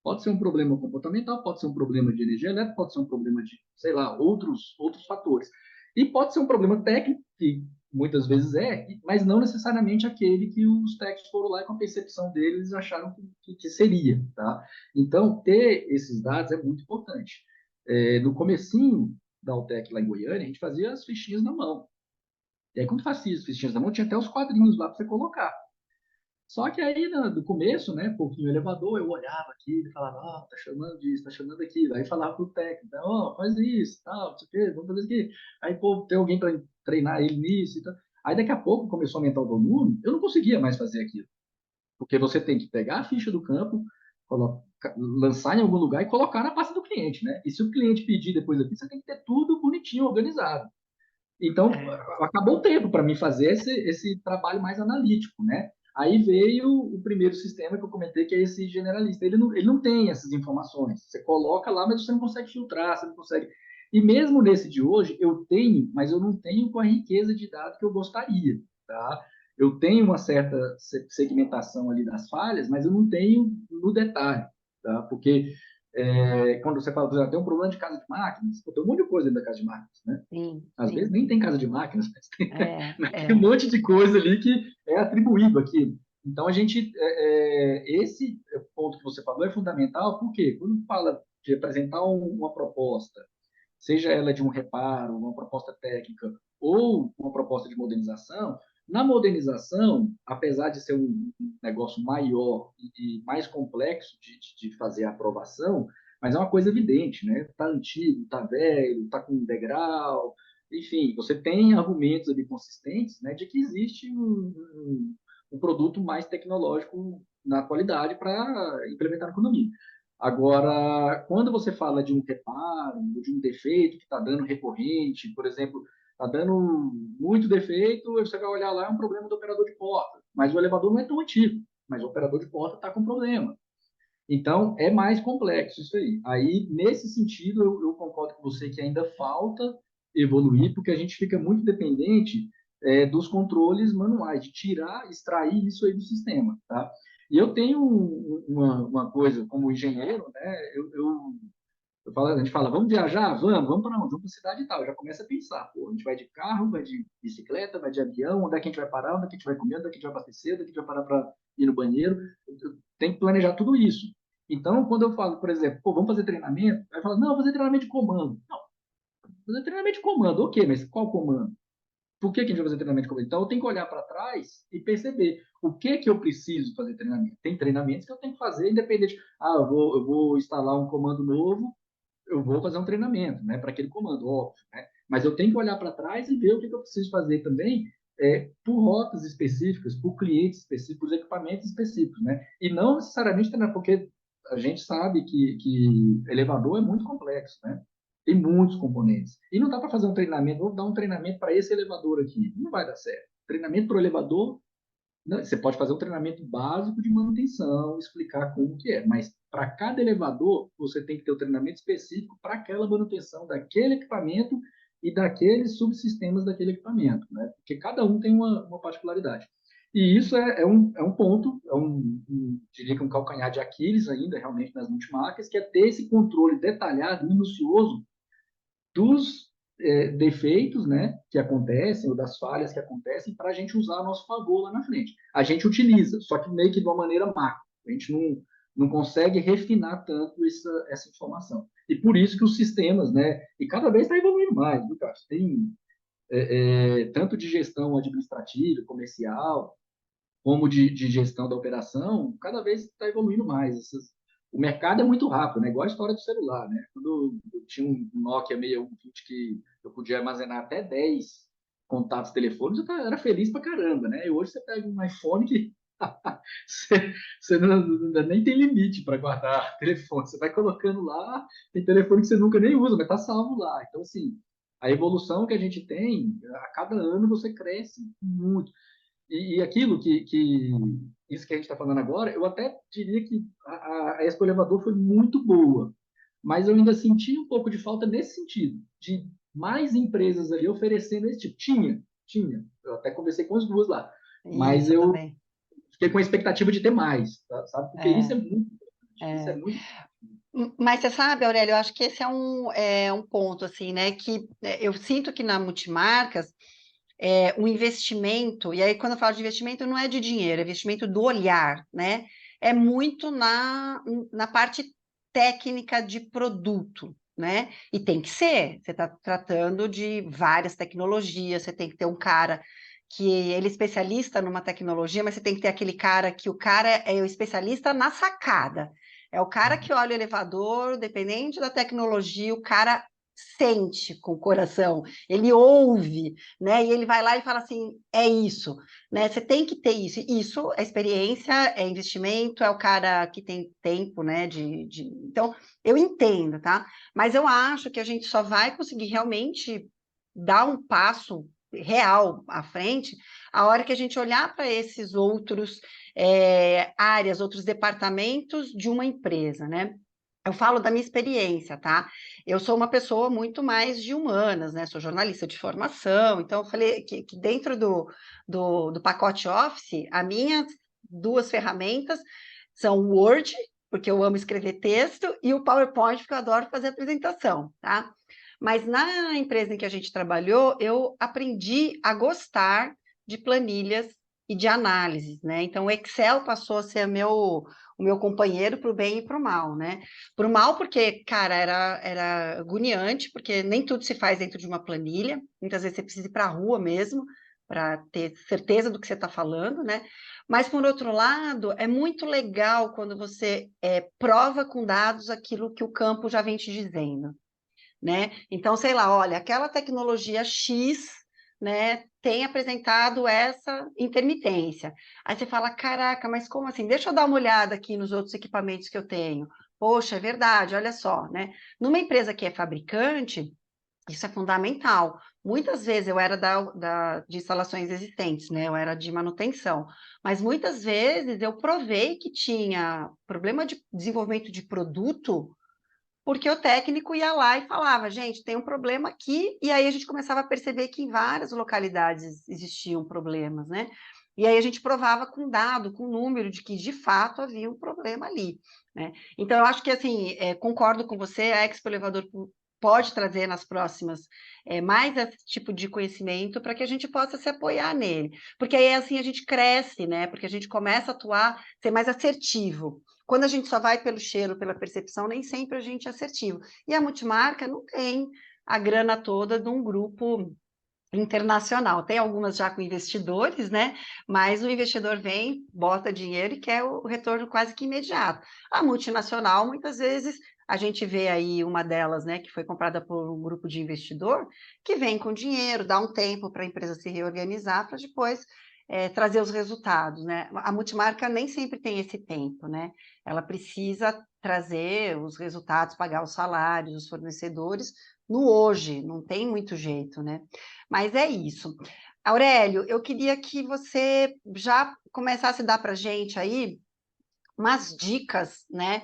Pode ser um problema comportamental, pode ser um problema de energia elétrica, pode ser um problema de, sei lá, outros fatores. E pode ser um problema técnico, que muitas vezes é, mas não necessariamente aquele que os técnicos foram lá e com a percepção deles acharam que seria. Tá? Então, ter esses dados é muito importante. No comecinho da Altec lá em Goiânia, a gente fazia as fichinhas na mão. E aí, quando fazia as fichinhas na mão, tinha até os quadrinhos lá para você colocar. Só que aí, no começo, né, pouquinho elevador, eu olhava aqui e falava, tá chamando disso, tá chamando aquilo. Aí falava pro técnico, faz isso, tal, não sei o quê, vamos fazer isso aqui. Aí, pô, tem alguém para treinar ele nisso e tal. Aí, daqui a pouco, começou a aumentar o volume, eu não conseguia mais fazer aquilo. Porque você tem que pegar a ficha do campo, lançar em algum lugar e colocar na pasta do cliente, né? E se o cliente pedir depois aqui, você tem que ter tudo bonitinho, organizado. Então, acabou o tempo para mim fazer esse trabalho mais analítico, né? Aí veio o primeiro sistema que eu comentei, que é esse generalista. Ele não tem essas informações. Você coloca lá, mas você não consegue filtrar, você não consegue. E mesmo nesse de hoje, eu tenho, mas eu não tenho com a riqueza de dados que eu gostaria, tá? Eu tenho uma certa segmentação ali das falhas, mas eu não tenho no detalhe, tá? Porque quando você fala, por exemplo, tem um problema de casa de máquinas, tem um monte de coisa dentro da casa de máquinas, né? Sim, Às vezes sim. nem tem casa de máquinas, É, mas tem um é. monte de coisa ali que é atribuído aqui. Então, esse ponto que você falou é fundamental, porque quando fala de apresentar uma proposta, seja ela de um reparo, uma proposta técnica ou uma proposta de modernização, na modernização, apesar de ser um negócio maior e mais complexo de fazer a aprovação, mas é uma coisa evidente, né? Está antigo, está velho, está com degrau, enfim, você tem argumentos ali consistentes, né, de que existe um produto mais tecnológico na atualidade para implementar na economia. Agora, quando você fala de um reparo, de um defeito que está dando recorrente, por exemplo, está dando muito defeito, você vai olhar lá, é um problema do operador de porta, mas o elevador não é tão antigo, mas o operador de porta está com problema. Então, é mais complexo isso aí. Aí, nesse sentido, eu concordo com você que ainda falta evoluir, porque a gente fica muito dependente dos controles manuais, de tirar, extrair isso aí do sistema, tá? E eu tenho uma coisa, como engenheiro, né? A gente fala, vamos viajar? Vamos para onde? Vamos para a cidade e tal. Eu já começa a pensar, pô, a gente vai de carro, vai de bicicleta, vai de avião, onde é que a gente vai parar, onde é que a gente vai comer, onde é que a gente vai abastecer, onde é que a gente vai parar para ir no banheiro. Tem que planejar tudo isso. Então, quando eu falo, por exemplo, pô, vamos fazer treinamento, aí fala, não, vou fazer treinamento de comando. Não, fazer treinamento de comando, ok, mas qual comando? Por que a gente vai fazer treinamento de comando? Então, eu tenho que olhar para trás e perceber o que eu preciso fazer treinamento. Tem treinamentos que eu tenho que fazer independente. Eu vou instalar um comando novo, eu vou fazer um treinamento, né, para aquele comando, óbvio, né? Mas eu tenho que olhar para trás e ver o que eu preciso fazer também por rotas específicas, por clientes específicos, por equipamentos específicos, né? E não necessariamente treinar, porque a gente sabe que elevador é muito complexo, né? Tem muitos componentes. E não dá para fazer um treinamento, vou dar um treinamento para esse elevador aqui. Não vai dar certo. Treinamento para o elevador não, você pode fazer um treinamento básico de manutenção, explicar como que é, mas para cada elevador, você tem que ter o um treinamento específico para aquela manutenção daquele equipamento e daqueles subsistemas daquele equipamento, né? Porque cada um tem uma particularidade. E isso é um ponto, diria que um calcanhar de Aquiles ainda, realmente, nas multimarcas, que é ter esse controle detalhado, minucioso dos defeitos, né, que acontecem, ou das falhas que acontecem, para a gente usar a nosso favor lá na frente. A gente utiliza, só que meio que de uma maneira macro. A gente não consegue refinar tanto essa informação. E por isso que os sistemas, né, e cada vez está evoluindo mais, viu, Cássio? Tem tanto de gestão administrativa, comercial, como de gestão da operação, cada vez está evoluindo mais. O mercado é muito rápido, né? Igual a história do celular, né? Quando eu tinha um Nokia 6120 que eu podia armazenar até 10 contatos telefônicos, eu era feliz pra caramba, né? E hoje você pega um iPhone que você nem tem limite para guardar telefone. Você vai colocando lá, tem telefone que você nunca nem usa, mas tá salvo lá. Então, assim, a evolução que a gente tem, a cada ano você cresce muito. E aquilo isso que a gente está falando agora, eu até diria que a Expo Elevador foi muito boa, mas eu ainda senti um pouco de falta nesse sentido, de mais empresas ali oferecendo esse tipo. Tinha. Eu até conversei com as duas lá, mas Isso também. fiquei com a expectativa de ter mais, sabe? Porque isso é É, muito importante. Isso é é. muito. Mas você sabe, Aurélio, eu acho que esse é um ponto, assim, né, que eu sinto que na Multimarcas, o investimento, e aí quando eu falo de investimento, não é de dinheiro, é investimento do olhar, né, é muito na parte técnica de produto, né, e tem que ser, você está tratando de várias tecnologias, você tem que ter um cara que ele é especialista numa tecnologia, mas você tem que ter aquele cara que o cara é o especialista na sacada, é o cara que olha o elevador, dependente da tecnologia, o cara sente com o coração, ele ouve, né? E ele vai lá e fala assim: é isso, né? Você tem que ter isso. Isso é experiência, é investimento, é o cara que tem tempo, né? Então, eu entendo, tá? Mas eu acho que a gente só vai conseguir realmente dar um passo real à frente a hora que a gente olhar para esses outros áreas, outros departamentos de uma empresa, né? Eu falo da minha experiência, tá? Eu sou uma pessoa muito mais de humanas, né? Sou jornalista de formação, então eu falei que dentro do pacote Office, as minhas duas ferramentas são o Word, porque eu amo escrever texto, e o PowerPoint, porque eu adoro fazer apresentação, tá? Mas na empresa em que a gente trabalhou, eu aprendi a gostar de planilhas e de análises, né? Então, o Excel passou a ser o meu companheiro para o bem e para o mal, né? Para o mal, porque, cara, era agoniante, porque nem tudo se faz dentro de uma planilha, muitas vezes você precisa ir para a rua mesmo, para ter certeza do que você está falando, né? Mas, por outro lado, é muito legal quando você prova com dados aquilo que o campo já vem te dizendo, né? Então, sei lá, olha, aquela tecnologia X, né, tem apresentado essa intermitência. Aí você fala, caraca, mas como assim? Deixa eu dar uma olhada aqui nos outros equipamentos que eu tenho. Poxa, é verdade, olha só, né? Numa empresa que é fabricante, isso é fundamental. Muitas vezes eu era de instalações existentes, né? Eu era de manutenção, mas muitas vezes eu provei que tinha problema de desenvolvimento de produto porque o técnico ia lá e falava, gente, tem um problema aqui, e aí a gente começava a perceber que em várias localidades existiam problemas, né? E aí a gente provava com dado, com número, de que de fato havia um problema ali, né? Então, eu acho que, assim, concordo com você, a Expo Elevador pode trazer nas próximas mais esse tipo de conhecimento para que a gente possa se apoiar nele. Porque aí, assim, a gente cresce, né? Porque a gente começa a atuar, ser mais assertivo. Quando a gente só vai pelo cheiro, pela percepção, nem sempre a gente é assertivo. E a multimarca não tem a grana toda de um grupo internacional. Tem algumas já com investidores, né? Mas o investidor vem, bota dinheiro e quer o retorno quase que imediato. A multinacional, muitas vezes, a gente vê aí uma delas, né, que foi comprada por um grupo de investidor, que vem com dinheiro, dá um tempo para a empresa se reorganizar, para depois trazer os resultados, né? A multimarca nem sempre tem esse tempo, né? Ela precisa trazer os resultados, pagar os salários, os fornecedores no hoje, não tem muito jeito, né? Mas é isso. Aurélio, eu queria que você já começasse a dar para a gente aí umas dicas, né,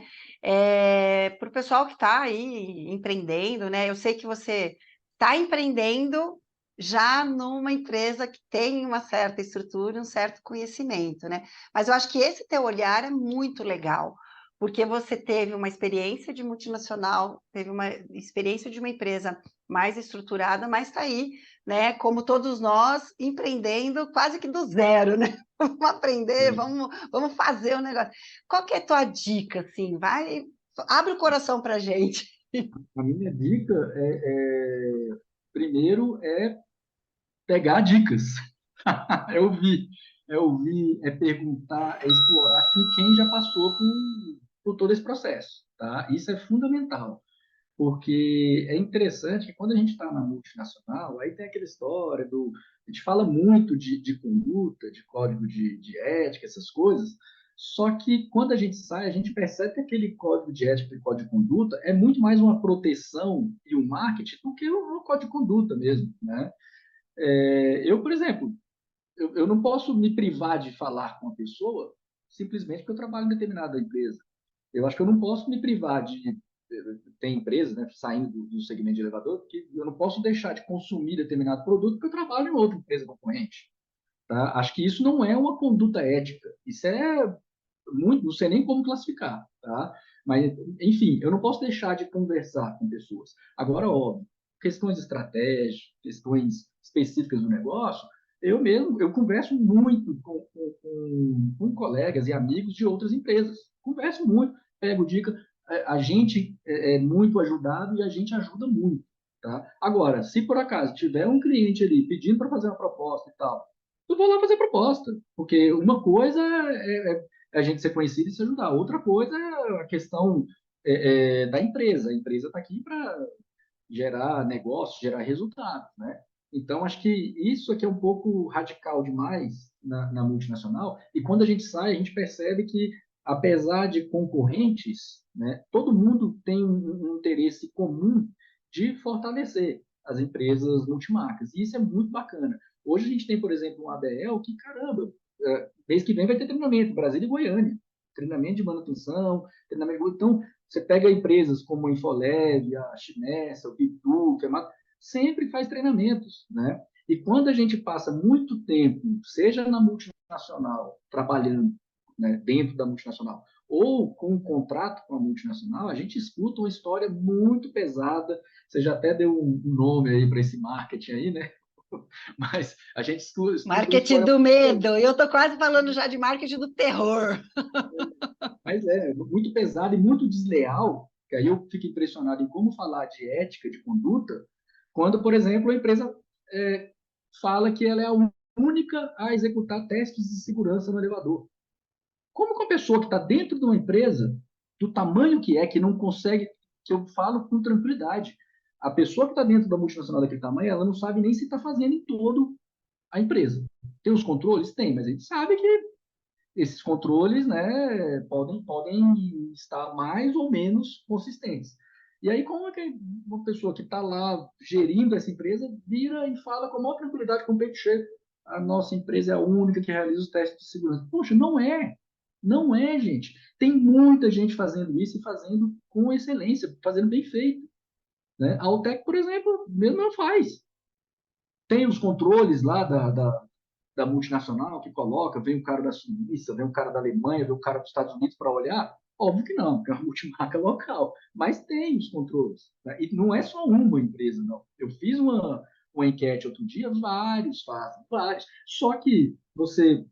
para o pessoal que está aí empreendendo, né? Eu sei que você está empreendendo já numa empresa que tem uma certa estrutura, um certo conhecimento, né? Mas eu acho que esse teu olhar é muito legal, porque você teve uma experiência de multinacional, teve uma experiência de uma empresa mais estruturada, mas está aí, né? Como todos nós, empreendendo quase que do zero, né? Vamos aprender, vamos fazer o negócio. Qual que é a tua dica, assim? Vai, abre o coração para gente. A minha dica primeiro, é pegar dicas. É ouvir, é perguntar, é explorar com quem já passou por todo esse processo, tá? Isso é fundamental, porque é interessante que quando a gente está na multinacional, aí tem aquela história a gente fala muito de conduta, de código de ética, essas coisas, só que quando a gente sai, a gente percebe que aquele código de ética e código de conduta é muito mais uma proteção e um marketing do que um código de conduta mesmo, né? Eu, por exemplo, eu não posso me privar de falar com a pessoa simplesmente porque eu trabalho em determinada empresa. Eu acho que eu não posso me privar de. Tem empresas, né, saindo do segmento de elevador, que eu não posso deixar de consumir determinado produto porque eu trabalho em outra empresa concorrente. tá? Acho que isso não é uma conduta ética. Isso é muito, não sei nem como classificar, tá? Mas, enfim, eu não posso deixar de conversar com pessoas. Agora, óbvio, questões estratégicas, questões específicas do negócio, eu mesmo, eu converso muito com colegas e amigos de outras empresas. Converso muito, pego dica, a gente é muito ajudado e a gente ajuda muito, tá? Agora, se por acaso tiver um cliente ali pedindo para fazer uma proposta e tal, eu vou lá fazer proposta, porque uma coisa é a gente ser conhecido e se ajudar. Outra coisa é a questão da empresa. A empresa está aqui para gerar negócio, gerar resultados, né? Então, acho que isso aqui é um pouco radical demais na multinacional. E quando a gente sai, a gente percebe que, apesar de concorrentes, né, todo mundo tem um interesse comum de fortalecer as empresas multimarcas. E isso é muito bacana. Hoje a gente tem, por exemplo, um ABL que, caramba, mês que vem vai ter treinamento, Brasília e Goiânia. Treinamento de manutenção, treinamento de... Então, você pega empresas como a Infolev, a Chinesa, o Bitu, sempre faz treinamentos, né? E quando a gente passa muito tempo, seja na multinacional, trabalhando, né, dentro da multinacional, ou com um contrato com a multinacional, a gente escuta uma história muito pesada. Você já até deu um nome aí para esse marketing aí, né? Mas a gente escuta uma Marketing história do muito medo. pesada. Eu estou quase falando já de marketing do terror. Mas é muito pesado e muito desleal, que aí eu fico impressionado em como falar de ética, de conduta, quando, por exemplo, a empresa é, fala que ela é a única a executar testes de segurança no elevador. Como que uma pessoa que está dentro de uma empresa, do tamanho que é, que não consegue, que eu falo com tranquilidade, a pessoa que está dentro da multinacional daquele tamanho, ela não sabe nem se está fazendo em todo a empresa. Tem os controles? Tem, mas a gente sabe que esses controles, né, podem estar mais ou menos consistentes. E aí, como é que uma pessoa que está lá gerindo essa empresa vira e fala com a maior tranquilidade, com o peito cheio, a nossa empresa é a única que realiza os testes de segurança? Poxa, não é. Não é, gente. Tem muita gente fazendo isso e fazendo com excelência, fazendo bem feito. Né? A Altec, por exemplo, mesmo não faz. Tem os controles lá da multinacional que coloca, vem um cara da Suíça, vem um cara da Alemanha, vem um cara dos Estados Unidos para olhar? Óbvio que não, porque é uma multimarca local, mas tem os controles. Né? E não é só uma empresa, não. Eu fiz uma enquete outro dia, vários fazem, vários. Só que você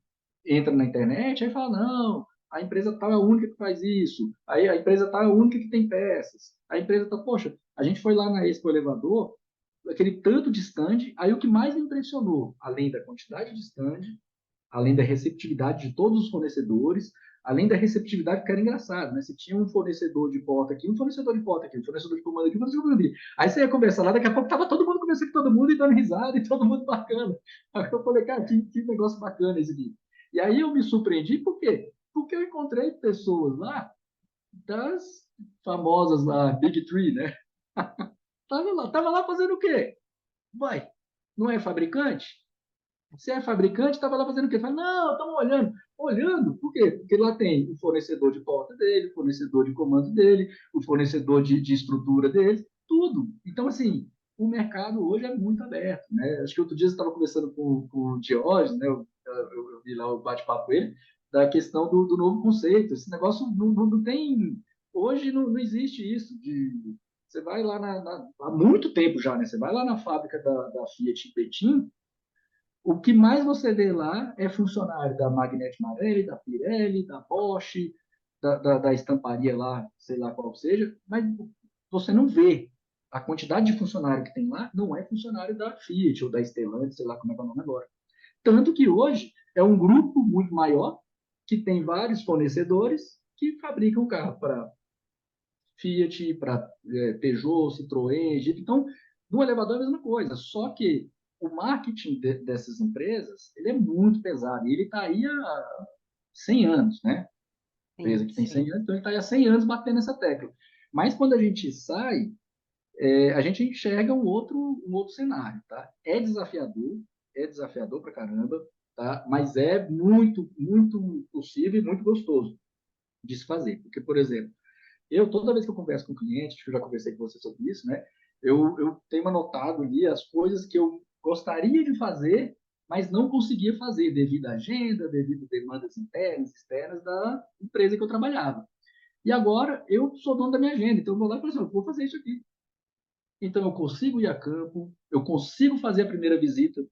entra na internet e fala, não, a empresa tal é a única que faz isso, aí a empresa tal é a única que tem peças, a empresa tal, poxa, a gente foi lá na Expo Elevador, aquele tanto de stand, aí o que mais me impressionou, além da quantidade de stand, além da receptividade de todos os fornecedores, além da receptividade, que era engraçado, né? Você tinha um fornecedor de porta aqui, um fornecedor de porta aqui, um fornecedor de comando aqui, um fornecedor de comando ali. Aí você ia conversar lá, daqui a pouco tava todo mundo conversando com todo mundo e dando risada e todo mundo bacana. Aí eu falei, cara, que negócio bacana esse aqui. E aí eu me surpreendi, por quê? Porque eu encontrei pessoas lá, das famosas lá, Big Three, né? Tava lá fazendo o quê? Vai, não é fabricante? Se é fabricante, estava lá fazendo o quê? Fala, não, estamos olhando. Olhando, por quê? Porque lá tem o fornecedor de porta dele, o fornecedor de comando dele, o fornecedor de estrutura dele, tudo. Então, assim, o mercado hoje é muito aberto, né? Acho que outro dia você estava conversando com o Diógenes, né? Eu vi lá o bate-papo com ele, da questão do novo conceito. Esse negócio não tem... Hoje não existe isso de... Você vai lá há muito tempo já, né? Você vai lá na fábrica da Fiat em Betim, o que mais você vê lá é funcionário da Magnete Marelli, da Pirelli, da Bosch, da estamparia lá, sei lá qual seja, mas você não vê. A quantidade de funcionário que tem lá não é funcionário da Fiat ou da Stellantis, sei lá como é que é o nome agora. Tanto que hoje é um grupo muito maior que tem vários fornecedores que fabricam carro para Fiat, para Peugeot, Citroën, Jeep. Então, no elevador é a mesma coisa, só que o marketing dessas empresas ele é muito pesado e ele está aí há 100 anos, né? Empresa Sim, que tem 100 sim. anos, então ele está aí há 100 anos batendo essa tecla. Mas quando a gente sai, a gente enxerga um outro cenário, tá? É desafiador pra caramba, tá? Mas é muito, muito possível e muito gostoso de se fazer. Porque, por exemplo, toda vez que eu converso com cliente, acho que eu já conversei com você sobre isso, né? Eu tenho anotado ali as coisas que eu gostaria de fazer mas não conseguia fazer devido à agenda, devido a demandas internas, externas da empresa que eu trabalhava. E agora eu sou dono da minha agenda, então eu vou lá e falo assim, eu vou fazer isso aqui. Então eu consigo ir a campo, eu consigo fazer a primeira visita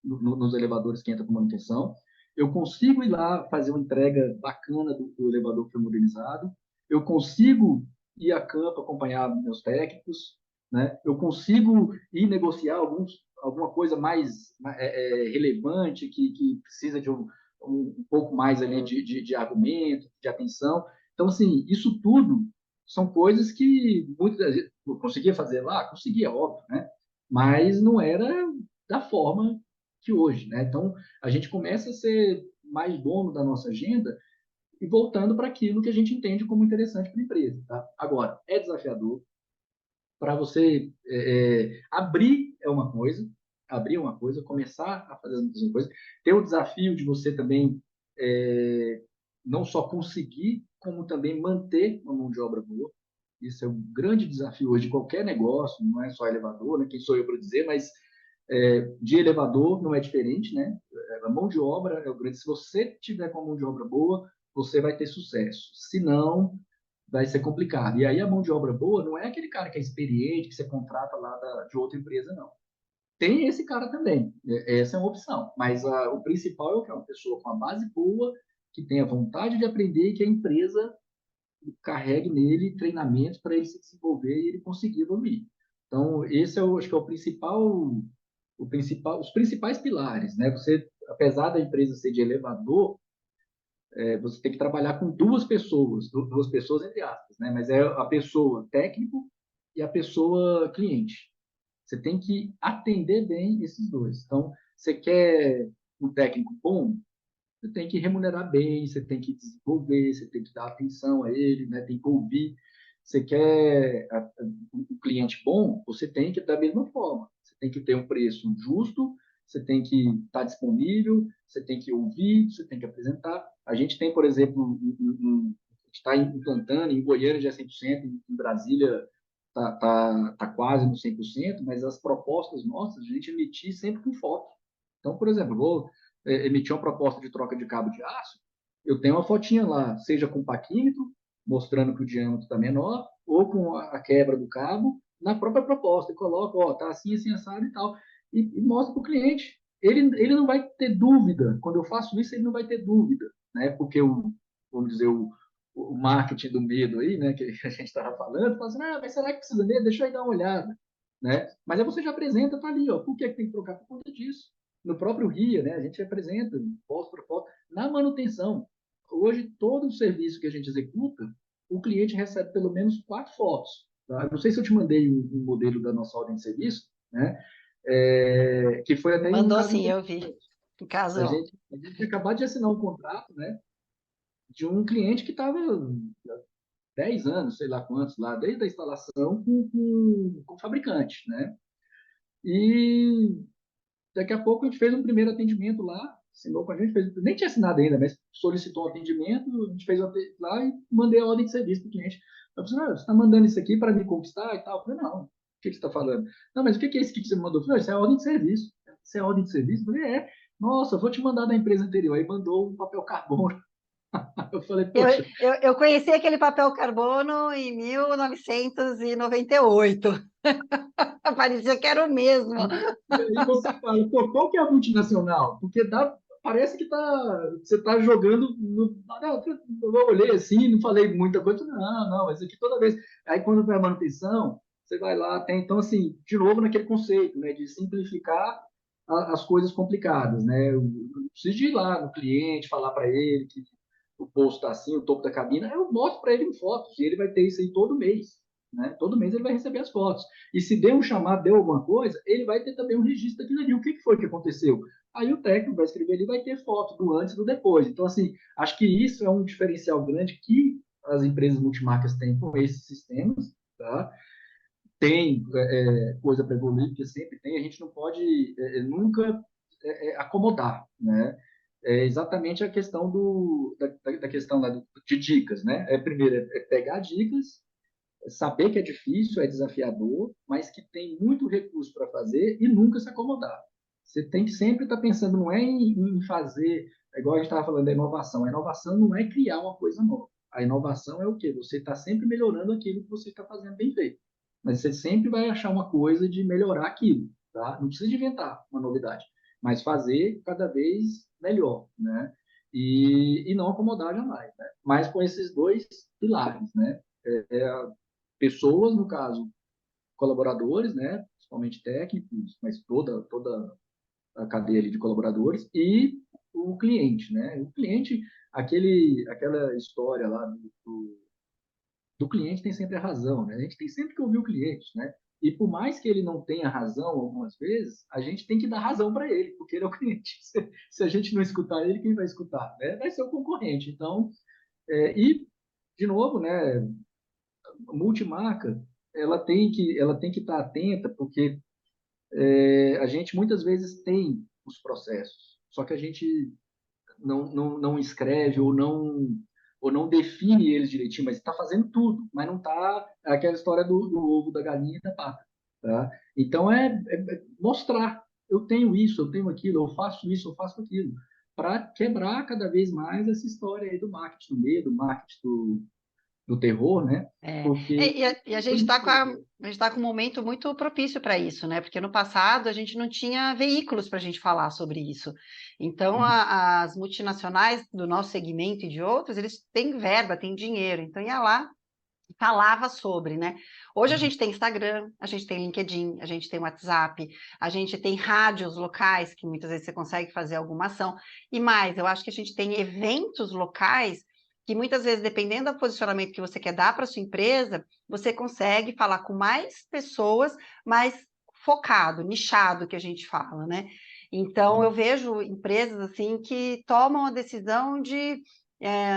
nos elevadores que entram com manutenção, eu consigo ir lá fazer uma entrega bacana do elevador que foi modernizado, eu consigo ir a campo acompanhar meus técnicos, né? Eu consigo ir negociar alguma coisa mais relevante que precisa de um pouco mais ali de argumento, de atenção. Então, assim, isso tudo são coisas que muitas vezes eu conseguia fazer lá, conseguia, óbvio, né? Mas não era da forma que hoje, né? Então, a gente começa a ser mais dono da nossa agenda e voltando para aquilo que a gente entende como interessante para a empresa, tá? Agora, é desafiador para você abrir é uma coisa, começar a fazer as mesmas coisas, ter o desafio de você também não só conseguir, como também manter uma mão de obra boa. Isso é um grande desafio hoje de qualquer negócio, não é só elevador, né? Quem sou eu para dizer, mas de elevador não é diferente, né? A mão de obra é o grande. Se você tiver com a mão de obra boa, você vai ter sucesso. Se não, vai ser complicado. E aí a mão de obra boa não é aquele cara que é experiente, que você contrata lá de outra empresa, não. Tem esse cara também, essa é uma opção. Mas o principal é o que? É uma pessoa com a base boa, que tenha vontade de aprender e que a empresa carregue nele treinamentos para ele se desenvolver e ele conseguir evoluir. Então, esse acho que é os principais pilares, né? Você, apesar da empresa ser de elevador, você tem que trabalhar com duas pessoas entre aspas, né? Mas é a pessoa técnico e a pessoa cliente. Você tem que atender bem esses dois. Então, você quer um técnico bom, você tem que remunerar bem, você tem que desenvolver, você tem que dar atenção a ele, né? Tem que ouvir. Você quer um cliente bom, você tem que, da mesma forma, você tem que ter um preço justo, você tem que estar disponível, você tem que ouvir, você tem que apresentar. A gente tem, por exemplo, a gente está implantando, em Goiânia já é 100%, em Brasília tá quase no 100%, mas as propostas nossas, a gente emitir sempre com foto. Então, por exemplo, vou emitir uma proposta de troca de cabo de aço, eu tenho uma fotinha lá, seja com paquímetro, mostrando que o diâmetro está menor, ou com a quebra do cabo, na própria proposta, e coloco, ó, tá assim, assim, assado e tal, e mostro para o cliente. Ele não vai ter dúvida, quando eu faço isso, ele não vai ter dúvida, né? Porque vamos dizer, o marketing do medo aí, né, que a gente estava falando, fala assim, mas será que precisa mesmo? Deixa eu ir dar uma olhada, né? Mas aí você já apresenta, tá ali, ó, por que tem que trocar? Por conta disso. No próprio RIA, né, a gente apresenta, foto por foto, na manutenção. Hoje, todo o serviço que a gente executa, o cliente recebe pelo menos 4 fotos. Tá? Eu não sei se eu te mandei um modelo da nossa ordem de serviço, né? Que foi até um Mandou caso sim, eu vi. interessante. No caso, A gente acabou de assinar um contrato, né, de um cliente que estava 10 anos, sei lá quantos lá, desde a instalação com o fabricante, né? E daqui a pouco a gente fez um primeiro atendimento lá, assinou com a gente, nem tinha assinado ainda, mas solicitou um atendimento, a gente fez lá e mandei a ordem de serviço para o cliente. Eu falei, você está mandando isso aqui para me conquistar e tal? Eu falei, não, o que você está falando? Não, mas o que é isso que você me mandou? Eu falei, isso é a ordem de serviço. Isso é a ordem de serviço? Eu falei, nossa, eu vou te mandar da empresa anterior. Aí mandou um papel carbono. Eu falei, eu, poxa, eu conheci aquele papel carbono em 1998. Parecia que era o mesmo. e aí você fala, pô, qual que é a multinacional? Porque parece que você está jogando. Não, eu olhei assim, não falei muita coisa. Não, mas aqui toda vez. Aí quando vai a manutenção, você vai lá, tem. Então, assim, de novo naquele conceito, né, de simplificar as coisas complicadas, né? Eu preciso de ir lá no cliente, falar para ele que o posto está assim, o topo da cabina, eu mostro para ele em fotos, e ele vai ter isso aí todo mês. Né? Todo mês ele vai receber as fotos. E se deu um chamado, deu alguma coisa, ele vai ter também um registro daquilo ali. O que foi que aconteceu? Aí o técnico vai escrever ali, vai ter foto do antes e do depois. Então, assim, acho que isso é um diferencial grande que as empresas multimarcas têm com esses sistemas, tá? Tem coisa para evoluir, porque sempre tem, a gente não pode nunca acomodar, né? É exatamente a questão da questão lá de dicas, né? Primeiro, pegar dicas, saber que é difícil, é desafiador, mas que tem muito recurso para fazer e nunca se acomodar. Você tem que sempre estar pensando, não é em fazer, é igual a gente estava falando da inovação. A inovação não é criar uma coisa nova. A inovação é o quê? Você está sempre melhorando aquilo que você está fazendo bem feito. Mas você sempre vai achar uma coisa de melhorar aquilo, tá? Não precisa de inventar uma novidade, mas fazer cada vez melhor, né? E não acomodar jamais, né? Mas com esses dois pilares, né? Pessoas, no caso, colaboradores, né? Principalmente técnicos, mas toda a cadeia ali de colaboradores e o cliente, né? O cliente, aquela história lá do cliente tem sempre a razão, né? A gente tem sempre que ouvir o cliente, né? E por mais que ele não tenha razão algumas vezes, a gente tem que dar razão para ele, porque ele é o cliente. Se a gente não escutar ele, quem vai escutar? Né? Vai ser o concorrente. Então, e, de novo, né? A multimarca, ela tem que estar atenta, porque a gente muitas vezes tem os processos, só que a gente não escreve ou não define eles direitinho, mas está fazendo tudo, mas não está aquela história do ovo, da galinha e da pata. Tá? Então, é mostrar, eu tenho isso, eu tenho aquilo, eu faço isso, eu faço aquilo, para quebrar cada vez mais essa história aí do marketing do medo, do marketing do terror, né? É, Porque e a gente foi está muito com a, bem. a gente tá com um momento muito propício para isso, né? Porque no passado a gente não tinha veículos para a gente falar sobre isso. Então, as multinacionais do nosso segmento e de outros, eles têm verba, têm dinheiro. Então, ia lá e falava sobre, né? Hoje a gente tem Instagram, a gente tem LinkedIn, a gente tem WhatsApp, a gente tem rádios locais, que muitas vezes você consegue fazer alguma ação. E mais, eu acho que a gente tem eventos locais que muitas vezes, dependendo do posicionamento que você quer dar para sua empresa, você consegue falar com mais pessoas, mais focado, nichado, que a gente fala, né? Então, eu vejo empresas assim que tomam a decisão de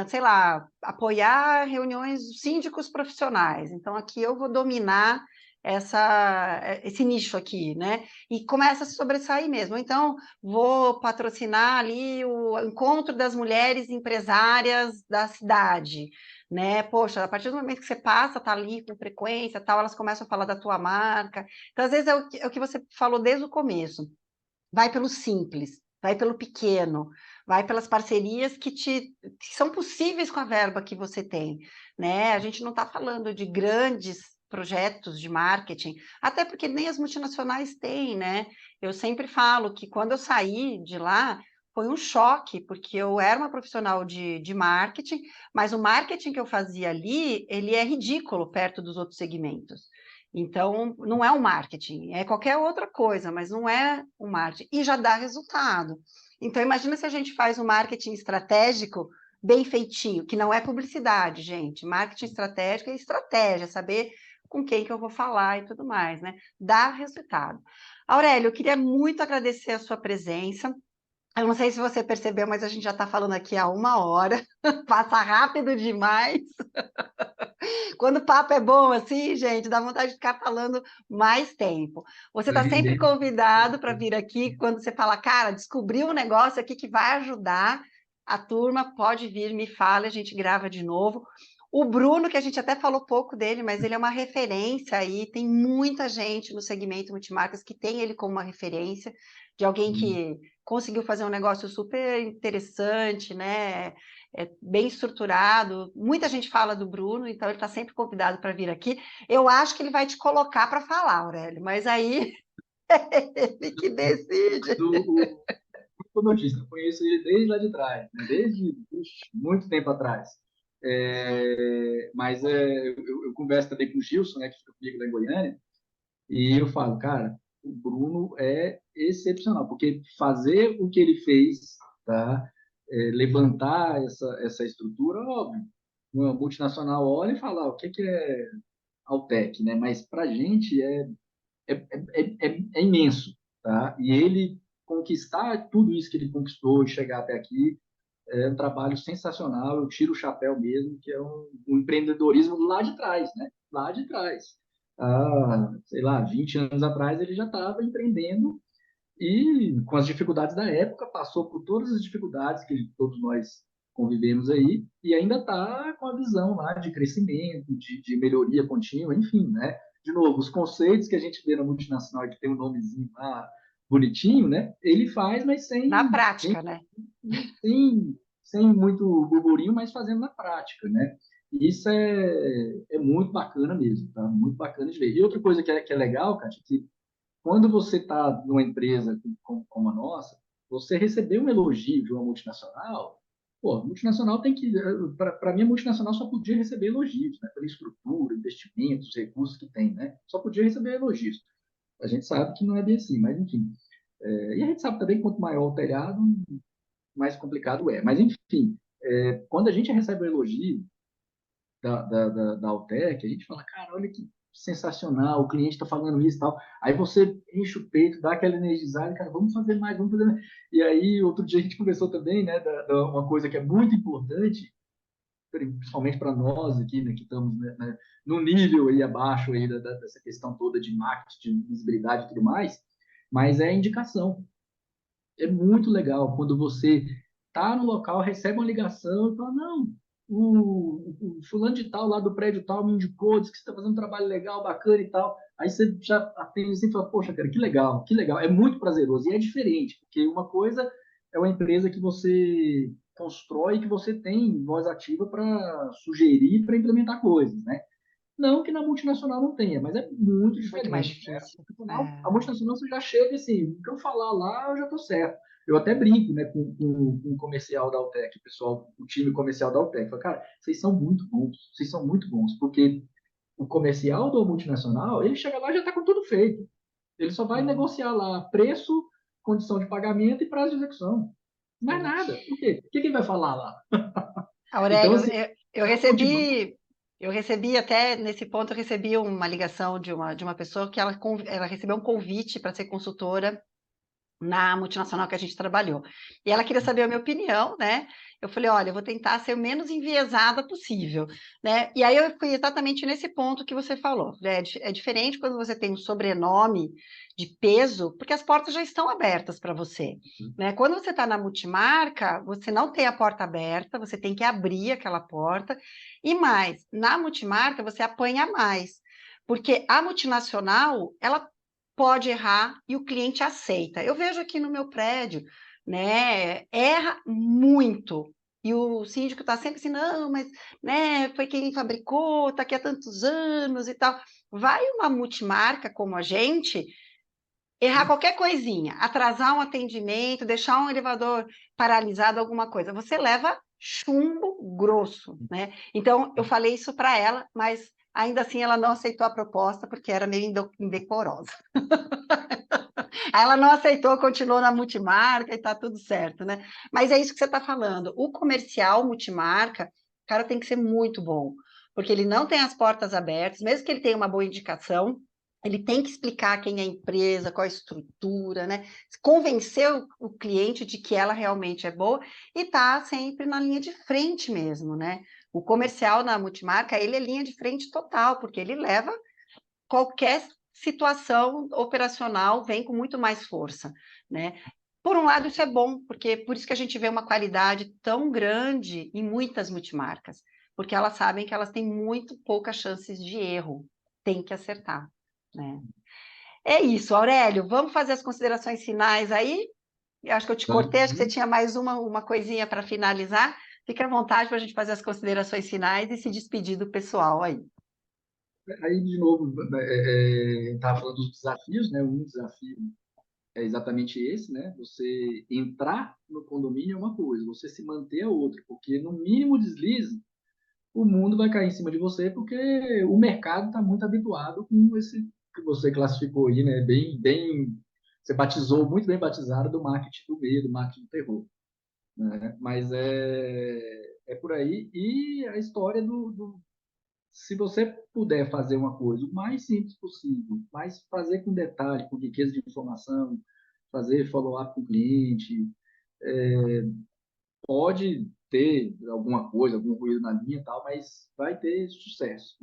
sei lá, apoiar reuniões de síndicos profissionais. Então, aqui eu vou dominar esse nicho aqui, né? E começa a se sobressair mesmo. Então, vou patrocinar ali o encontro das mulheres empresárias da cidade, né? Poxa, a partir do momento que você passa, tá ali com frequência, tal, elas começam a falar da tua marca. Então, às vezes é o que você falou desde o começo. Vai pelo simples, vai pelo pequeno, vai pelas parcerias que são possíveis com a verba que você tem, né? A gente não está falando de grandes projetos de marketing, até porque nem as multinacionais têm, né? Eu sempre falo que quando eu saí de lá, foi um choque, porque eu era uma profissional de marketing, mas o marketing que eu fazia ali, ele é ridículo perto dos outros segmentos. Então, não é o marketing, é qualquer outra coisa, mas não é o marketing. E já dá resultado. Então, imagina se a gente faz um marketing estratégico bem feitinho, que não é publicidade, gente. Marketing estratégico é estratégia, saber com quem que eu vou falar e tudo mais, né? Dá resultado. Aurélio, eu queria muito agradecer a sua presença. Eu não sei se você percebeu, mas a gente já está falando aqui há 1 hora. Passa rápido demais. Quando o papo é bom assim, gente, dá vontade de ficar falando mais tempo. Você Vai está sempre render. convidado para vir aqui quando você fala, cara, descobri um negócio aqui que vai ajudar a turma, pode vir, me fala, a gente grava de novo. O Bruno, que a gente até falou pouco dele, mas ele é uma referência aí, tem muita gente no segmento multimarcas que tem ele como uma referência, de alguém que conseguiu fazer um negócio super interessante, né? Bem estruturado. Muita gente fala do Bruno, então ele está sempre convidado para vir aqui. Eu acho que ele vai te colocar para falar, Aurélio, mas aí ele que decide. Como eu disse, eu conheço ele desde lá de trás, né? Desde muito tempo atrás. Mas eu converso também com o Gilson, né, que fica comigo lá em Goiânia, e eu falo, cara, o Bruno é excepcional, porque fazer o que ele fez, tá? Levantar essa estrutura, óbvio, uma multinacional olha e fala, o que é Altec, né? Mas para a gente é imenso, tá? E ele conquistar tudo isso que ele conquistou e chegar até aqui é um trabalho sensacional. Eu tiro o chapéu mesmo, que é um empreendedorismo lá de trás, né? Lá de trás. Sei lá, 20 anos atrás ele já estava empreendendo e com as dificuldades da época, passou por todas as dificuldades que todos nós convivemos aí e ainda está com a visão lá de crescimento, de melhoria contínua, enfim, né? De novo, os conceitos que a gente vê na multinacional, que tem um nomezinho lá, bonitinho, né? Ele faz, mas Na prática, né? sem muito burburinho, mas fazendo na prática, né? Isso é muito bacana mesmo, tá? Muito bacana de ver. E outra coisa que é legal, Kátia, que quando você está numa empresa como a nossa, você receber um elogio de uma multinacional, pô, a multinacional tem que, para mim, a multinacional só podia receber elogios, né? Pela estrutura, investimentos, recursos que tem, né? Só podia receber elogios. A gente sabe que não é bem assim, mas enfim. E a gente sabe também que quanto maior o telhado, mais complicado é. Mas enfim, quando a gente recebe o elogio da Altec, a gente fala, cara, olha que sensacional, o cliente está falando isso e tal. Aí você enche o peito, dá aquela energizada, cara, vamos fazer mais, vamos fazer mais. E aí, outro dia a gente conversou também, né, uma coisa que é muito importante, principalmente para nós aqui, né, que estamos, né, no nível aí abaixo aí dessa questão toda de marketing, de visibilidade e tudo mais, mas é a indicação. É muito legal quando você está no local, recebe uma ligação e fala, não, o fulano de tal lá do prédio tal me indicou, disse que você está fazendo um trabalho legal, bacana e tal. Aí você já atende assim e fala, poxa, cara, que legal, que legal. É muito prazeroso e é diferente, porque uma coisa é uma empresa que você constrói, que você tem voz ativa para sugerir, para implementar coisas, né? Não que na multinacional não tenha, mas é muito Muito mais diferente, né? difícil. A multinacional você já chega assim, o que eu falar lá, eu já estou certo. Eu até brinco, né, com o comercial da Altec, o pessoal, o time comercial da Altec. Fala, cara, vocês são muito bons, vocês são muito bons, porque o comercial do multinacional, ele chega lá e já está com tudo feito. Ele só vai Sim, negociar lá preço, condição de pagamento e prazo de execução. Mais sim. nada. Por quê? O que ele vai falar lá? Então, Aurélio, assim, eu show de bola. recebi até nesse ponto, eu recebi uma ligação de uma pessoa que ela recebeu um convite para ser consultora na multinacional que a gente trabalhou. E ela queria saber a minha opinião, né? Eu falei, olha, eu vou tentar ser o menos enviesada possível, né? E aí eu fui exatamente nesse ponto que você falou, né? É diferente quando você tem um sobrenome de peso, porque as portas já estão abertas para você, né? Quando você está na multimarca, você não tem a porta aberta, você tem que abrir aquela porta, e mais, na multimarca você apanha mais, porque a multinacional, ela pode errar e o cliente aceita. Eu vejo aqui no meu prédio, né, erra muito. E o síndico está sempre assim, não, mas né, foi quem fabricou, está aqui há tantos anos e tal. Vai uma multimarca como a gente errar qualquer coisinha, atrasar um atendimento, deixar um elevador paralisado, alguma coisa, você leva chumbo grosso, né? Então, eu falei isso para ela, mas ainda assim ela não aceitou a proposta porque era meio indecorosa. Aí ela não aceitou, continuou na multimarca e tá tudo certo, né? Mas é isso que você está falando. O comercial multimarca, cara, tem que ser muito bom, porque ele não tem as portas abertas, mesmo que ele tenha uma boa indicação, ele tem que explicar quem é a empresa, qual a estrutura, né? Convencer o cliente de que ela realmente é boa e tá sempre na linha de frente mesmo, né? O comercial na multimarca, ele é linha de frente total, porque ele leva qualquer situação operacional vem com muito mais força, né? Por um lado, isso é bom, porque por isso que a gente vê uma qualidade tão grande em muitas multimarcas, porque elas sabem que elas têm muito poucas chances de erro, tem que acertar, né? É isso, Aurélio, vamos fazer as considerações finais aí? Eu acho que eu te cortei, acho que você Vamos. tinha mais uma coisinha para finalizar. Fique à vontade para a gente fazer as considerações finais e se despedir do pessoal aí. Aí, de novo, estava falando dos desafios, né? Um desafio é exatamente esse, né? Você entrar no condomínio é uma coisa, você se manter é outra, porque no mínimo deslize, o mundo vai cair em cima de você, porque o mercado está muito habituado com esse que você classificou aí, né? Você batizou, muito bem batizado, do marketing do medo, do marketing do terror, né? Mas é por aí. E a história se você puder fazer uma coisa o mais simples possível, mas fazer com detalhe, com riqueza de informação, fazer follow-up com o cliente, pode ter alguma coisa, algum ruído na linha e tal, mas vai ter sucesso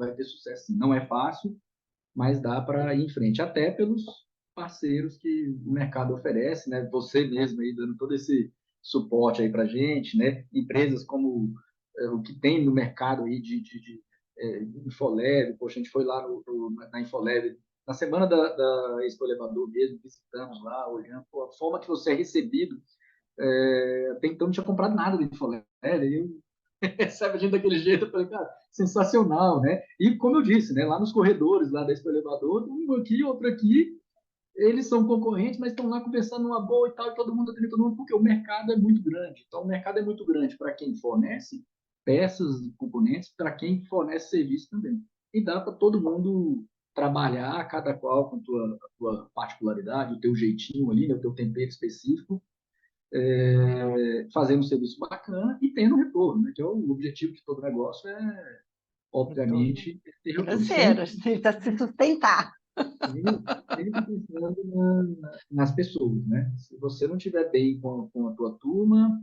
sim. Não é fácil, mas dá para ir em frente, até pelos parceiros que o mercado oferece, né? Você mesmo aí dando todo esse suporte aí para gente, né? Empresas como o que tem no mercado aí de Infolab, poxa, a gente foi lá na Infolab na semana da Expo Elevador mesmo, visitamos lá, olhando, pô, a forma que você é recebido, até então não tinha comprado nada de Infolev, e eu recebe a gente daquele jeito, eu falei, cara, sensacional, né? E como eu disse, né, lá nos corredores lá da Expo Elevador, um aqui, outro aqui, eles são concorrentes, mas estão lá conversando numa boa e tal, e todo mundo atende todo mundo, porque o mercado é muito grande. Então, o mercado é muito grande para quem fornece peças e componentes, para quem fornece serviço também. E dá para todo mundo trabalhar, cada qual com a tua particularidade, o teu jeitinho ali, né, o teu tempero específico, fazendo um serviço bacana e tendo retorno, né, que é o objetivo de todo negócio, Retorno obviamente, ter retorno. financeiro, precisa se sustentar. Sempre pensando nas pessoas, né? Se você não estiver bem com a tua turma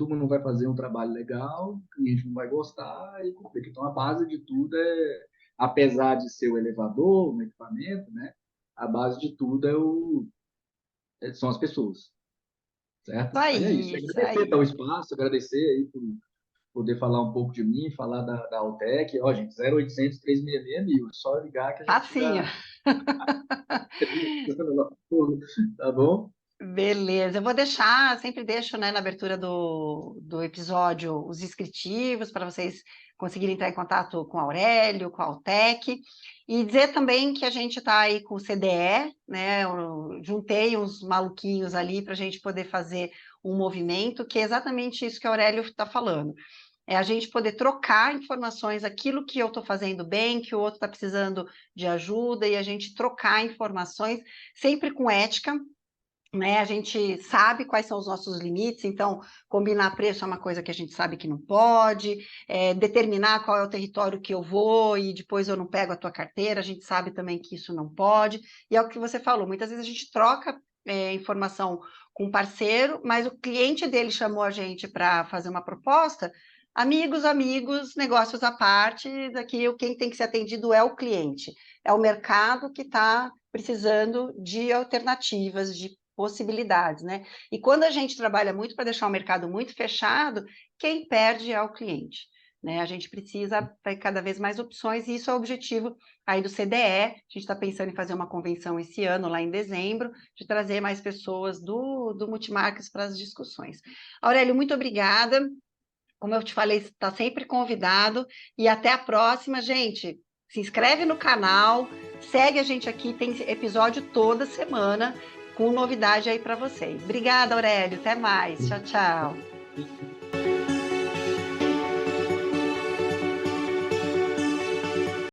não vai fazer um trabalho legal, o cliente não vai gostar e complica. Então, a base de tudo apesar de ser o elevador, o equipamento, né? A base de tudo são as pessoas, certo? Aí é isso. Isso Agradecer aí. o espaço, agradecer aí por poder falar um pouco de mim, falar da Altec. Ó, gente, 0800 366 mil. É só ligar que a gente Facinho. já... Tá bom? Beleza, eu vou deixar, sempre deixo, né, na abertura do episódio os inscritivos para vocês conseguirem entrar em contato com o Aurélio, com a Altec, e dizer também que a gente está aí com o CDE, né, eu juntei uns maluquinhos ali para a gente poder fazer um movimento, que é exatamente isso que o Aurélio está falando. É a gente poder trocar informações, aquilo que eu estou fazendo bem, que o outro está precisando de ajuda, e a gente trocar informações, sempre com ética, né? A gente sabe quais são os nossos limites, então combinar preço é uma coisa que a gente sabe que não pode, determinar qual é o território que eu vou e depois eu não pego a tua carteira, a gente sabe também que isso não pode, e é o que você falou, muitas vezes a gente troca informação com um parceiro, mas o cliente dele chamou a gente para fazer uma proposta, amigos, negócios à parte, daqui quem tem que ser atendido é o cliente, é o mercado que está precisando de alternativas, de possibilidades, né? E quando a gente trabalha muito para deixar o mercado muito fechado, quem perde é o cliente, né? A gente precisa ter cada vez mais opções e isso é o objetivo aí do CDE. A gente está pensando em fazer uma convenção esse ano, lá em dezembro, de trazer mais pessoas do Multimarcas para as discussões. Aurélio, muito obrigada. Como eu te falei, está sempre convidado e até a próxima, gente. Se inscreve no canal, segue a gente aqui, tem episódio toda semana com novidade aí para vocês. Obrigada, Aurélio. Até mais. Tchau, tchau.